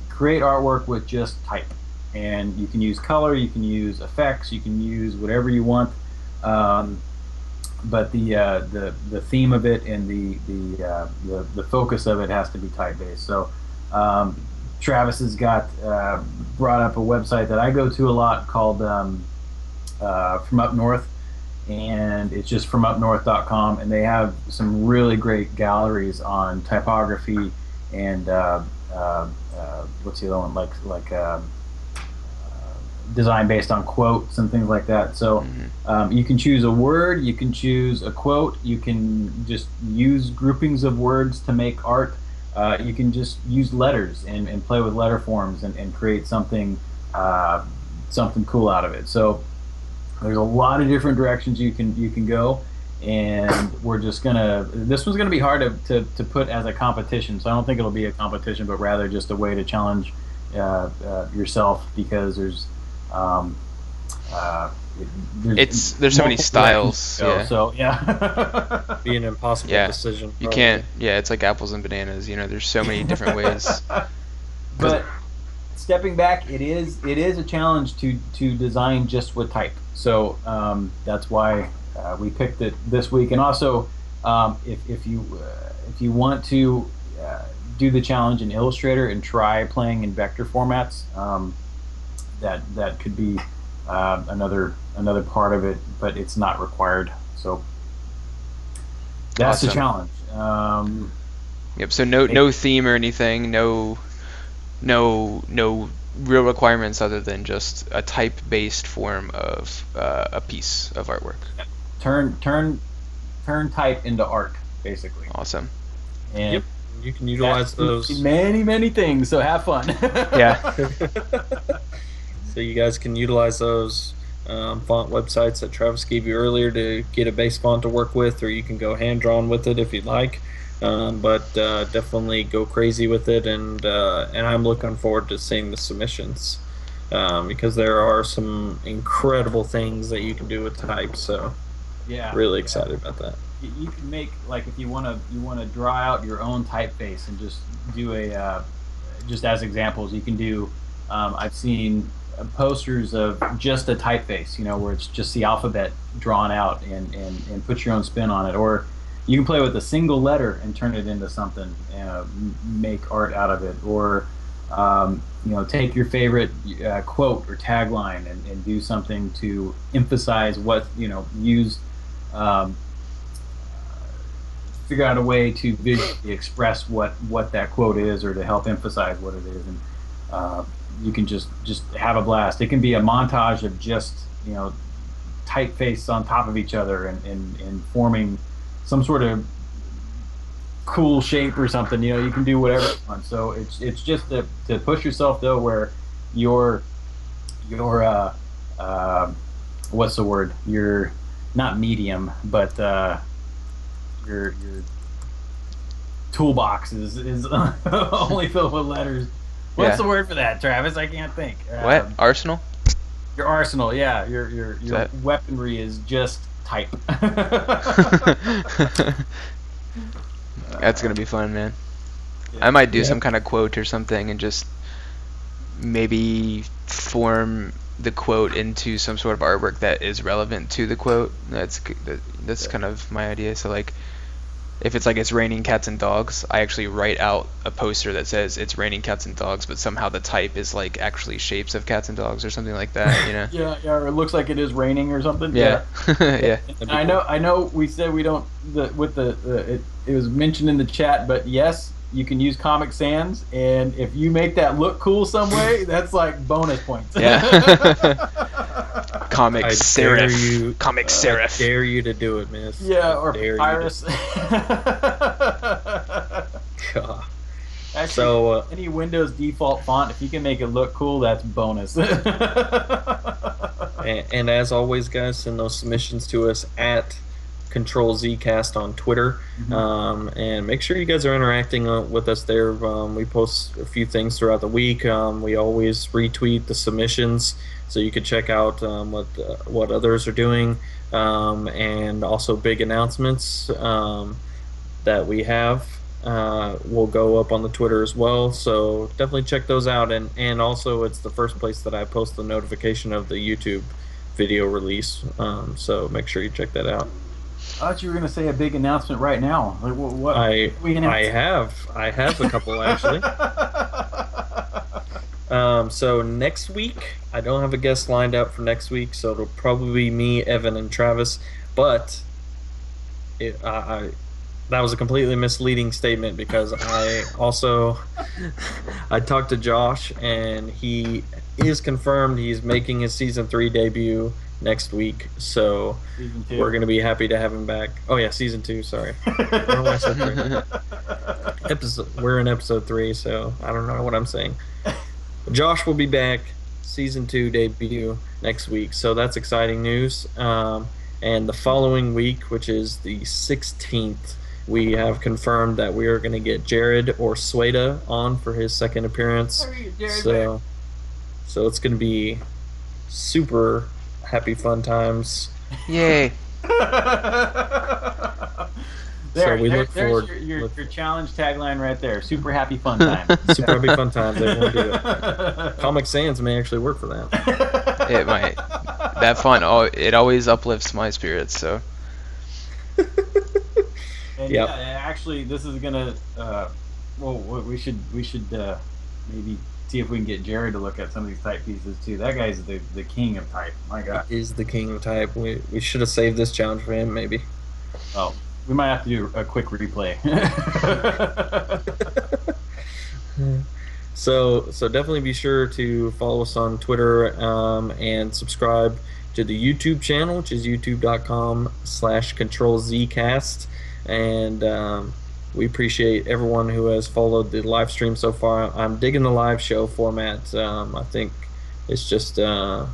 create artwork with just type, and you can use color, you can use effects, you can use whatever you want. But the theme of it and the focus of it has to be type based. So Travis has got brought up a website that I go to a lot called From Up North, and it's just fromupnorth.com, and they have some really great galleries on typography and what's the other one, like design based on quotes and things like that. So you can choose a word, you can choose a quote, you can just use groupings of words to make art. You can just use letters and play with letter forms and create something something cool out of it. So there's a lot of different directions you can go, and we're just gonna. This one's gonna be hard to put as a competition. So I don't think it'll be a competition, but rather just a way to challenge yourself, because there's there's so many styles. Yeah. So yeah, Be an impossible decision. You probably. can't. Yeah, it's like apples and bananas. You know, there's so many different ways. But stepping back, it is a challenge to design just with type. So that's why we picked it this week. And also, if you want to do the challenge in Illustrator and try playing in vector formats, that could be another part of it, but it's not required. So that's the challenge. Yep. So no theme or anything. No real requirements other than just a type-based form of a piece of artwork. Turn type into art, basically. Awesome. And Yep. You can utilize those. Many things. So have fun. Yeah. So you guys can utilize those font websites that Travis gave you earlier to get a base font to work with, or you can go hand-drawn with it if you'd like. But definitely go crazy with it, and I'm looking forward to seeing the submissions, because there are some incredible things that you can do with type. So Yeah. really excited about that. You can make, like, if you want to draw out your own typeface and just do just as examples, you can do. I've seen posters of just a typeface, where it's just the alphabet drawn out, and put your own spin on it, or you can play with a single letter and turn it into something, make art out of it, or take your favorite quote or tagline and do something to emphasize what use. Figure out a way to visually express what that quote is, or to help emphasize what it is, and you can just have a blast. It can be a montage of just typeface on top of each other and forming some sort of cool shape or something. You can do whatever you want. So it's just to push yourself, though, where your what's the word? You're not medium, but your toolbox is only filled with letters. What's the word for that, Travis? I can't think. What? Arsenal? Your arsenal, yeah. Your weaponry is just type. That's gonna be fun, man. I might do some kind of quote or something, and just maybe form the quote into some sort of artwork that is relevant to the quote. That's kind of my idea. So, like, if it's like it's raining cats and dogs, I actually write out a poster that says it's raining cats and dogs, but somehow the type is like actually shapes of cats and dogs or something like that, Yeah, or it looks like it is raining or something. Yeah. Yeah. And I know we said we don't it was mentioned in the chat, but yes, you can use Comic Sans, and if you make that look cool some way, that's like bonus points. Yeah. Comic Serif. Comic Serif. I dare you to do it, miss. Yeah, or Iris. God. Actually, So any Windows default font, if you can make it look cool, that's bonus. and as always, guys, send those submissions to us at Ctrl+Z Cast on Twitter, and make sure you guys are interacting with us there. We post a few things throughout the week. We always retweet the submissions, so you can check out what others are doing, and also big announcements. that we have will go up on the Twitter as well. So definitely check those out. And also, it's the first place that I post the notification of the YouTube video release. So make sure you check that out. I thought you were going to say a big announcement right now. Like, what I we have a couple actually. So next week, I don't have a guest lined up for next week, so it'll probably be me, Evan, and Travis. But that was a completely misleading statement because I talked to Josh, and he is confirmed he's making his season 3 debut next week. So we're going to be happy to have him back. Oh yeah, season 2. Sorry, we're in episode 3, so I don't know what I'm saying. Josh will be back, season 2 debut next week, so that's exciting news. And the following week, which is the 16th, we have confirmed that we are going to get Jared or Sueda on for his second appearance. So it's going to be super happy fun times. Yay! So we look forward. There's your challenge tagline right there. Super happy fun time. Super happy fun times. Everyone do it. Comic Sans may actually work for that. It might. That fun. It always uplifts my spirits. So. And Yep. yeah, actually, this is gonna. Well, we should maybe see if we can get Jared to look at some of these type pieces too. That guy's the king of type. My God. He is the king of type. We should have saved this challenge for him, maybe. Oh. We might have to do a quick replay. So definitely be sure to follow us on Twitter and subscribe to the YouTube channel, which is youtube.com/Ctrl+Zcast. And we appreciate everyone who has followed the live stream so far. I'm digging the live show format. I think it's just real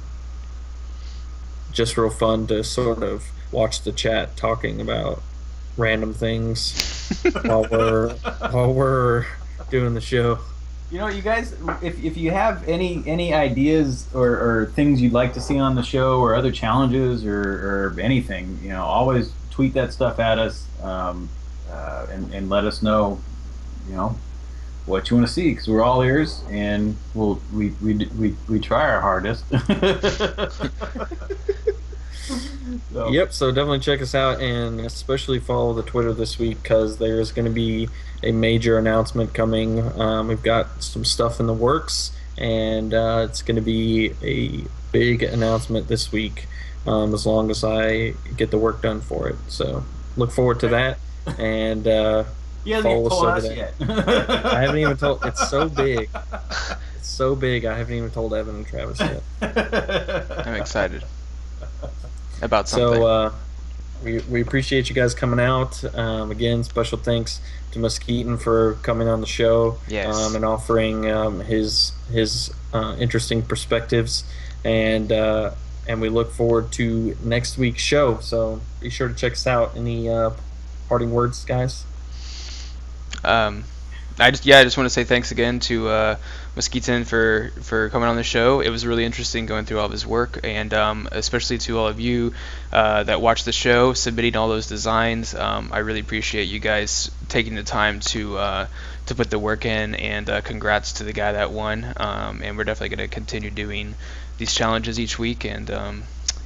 fun to sort of watch the chat talking about random things while we're doing the show. You know, you guys, if you have any ideas or things you'd like to see on the show or other challenges or anything, you know, always tweet that stuff at us and let us know, you know, what you want to see, because we're all ears and we try our hardest. So. Yep, so definitely check us out, and especially follow the Twitter this week, because there's going to be a major announcement coming. We've got some stuff in the works, and it's going to be a big announcement this week, as long as I get the work done for it. So look forward to that, and he hasn't even told us yet. I haven't even told. It's so big. It's so big. I haven't even told Evan and Travis yet. I'm excited about something. So we appreciate you guys coming out. Again, special thanks to Mosquetin for coming on the show. Yes. And offering his interesting perspectives, and we look forward to next week's show. So be sure to check us out. Any parting words, guys? I just want to say thanks again to Mosquetin for coming on the show. It was really interesting going through all of his work, and especially to all of you that watch the show, submitting all those designs. I really appreciate you guys taking the time to put the work in, and congrats to the guy that won. And we're definitely going to continue doing these challenges each week, and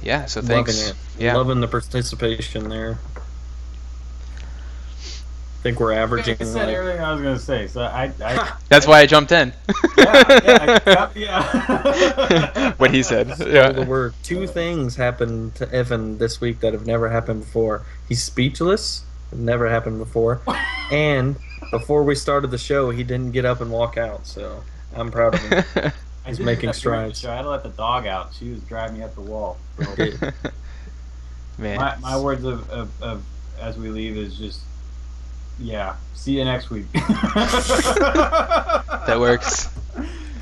yeah, so thanks. Loving it. Yeah. Loving the participation there. I think we're averaging. I said everything I was going to say, so I That's why I jumped in. yeah. What he said. Yeah. The word. 2 things happened to Evan this week that have never happened before. He's speechless. It never happened before. And before we started the show, he didn't get up and walk out. So I'm proud of him. He's making strides. I had to let the dog out. She was driving me up the wall. So. Man. My words of as we leave is just, yeah, see you next week. That works.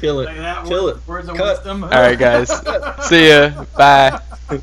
Kill it. Like that, Kill it. Words of Cut. wisdom. All right, guys. See ya. Bye. Bye.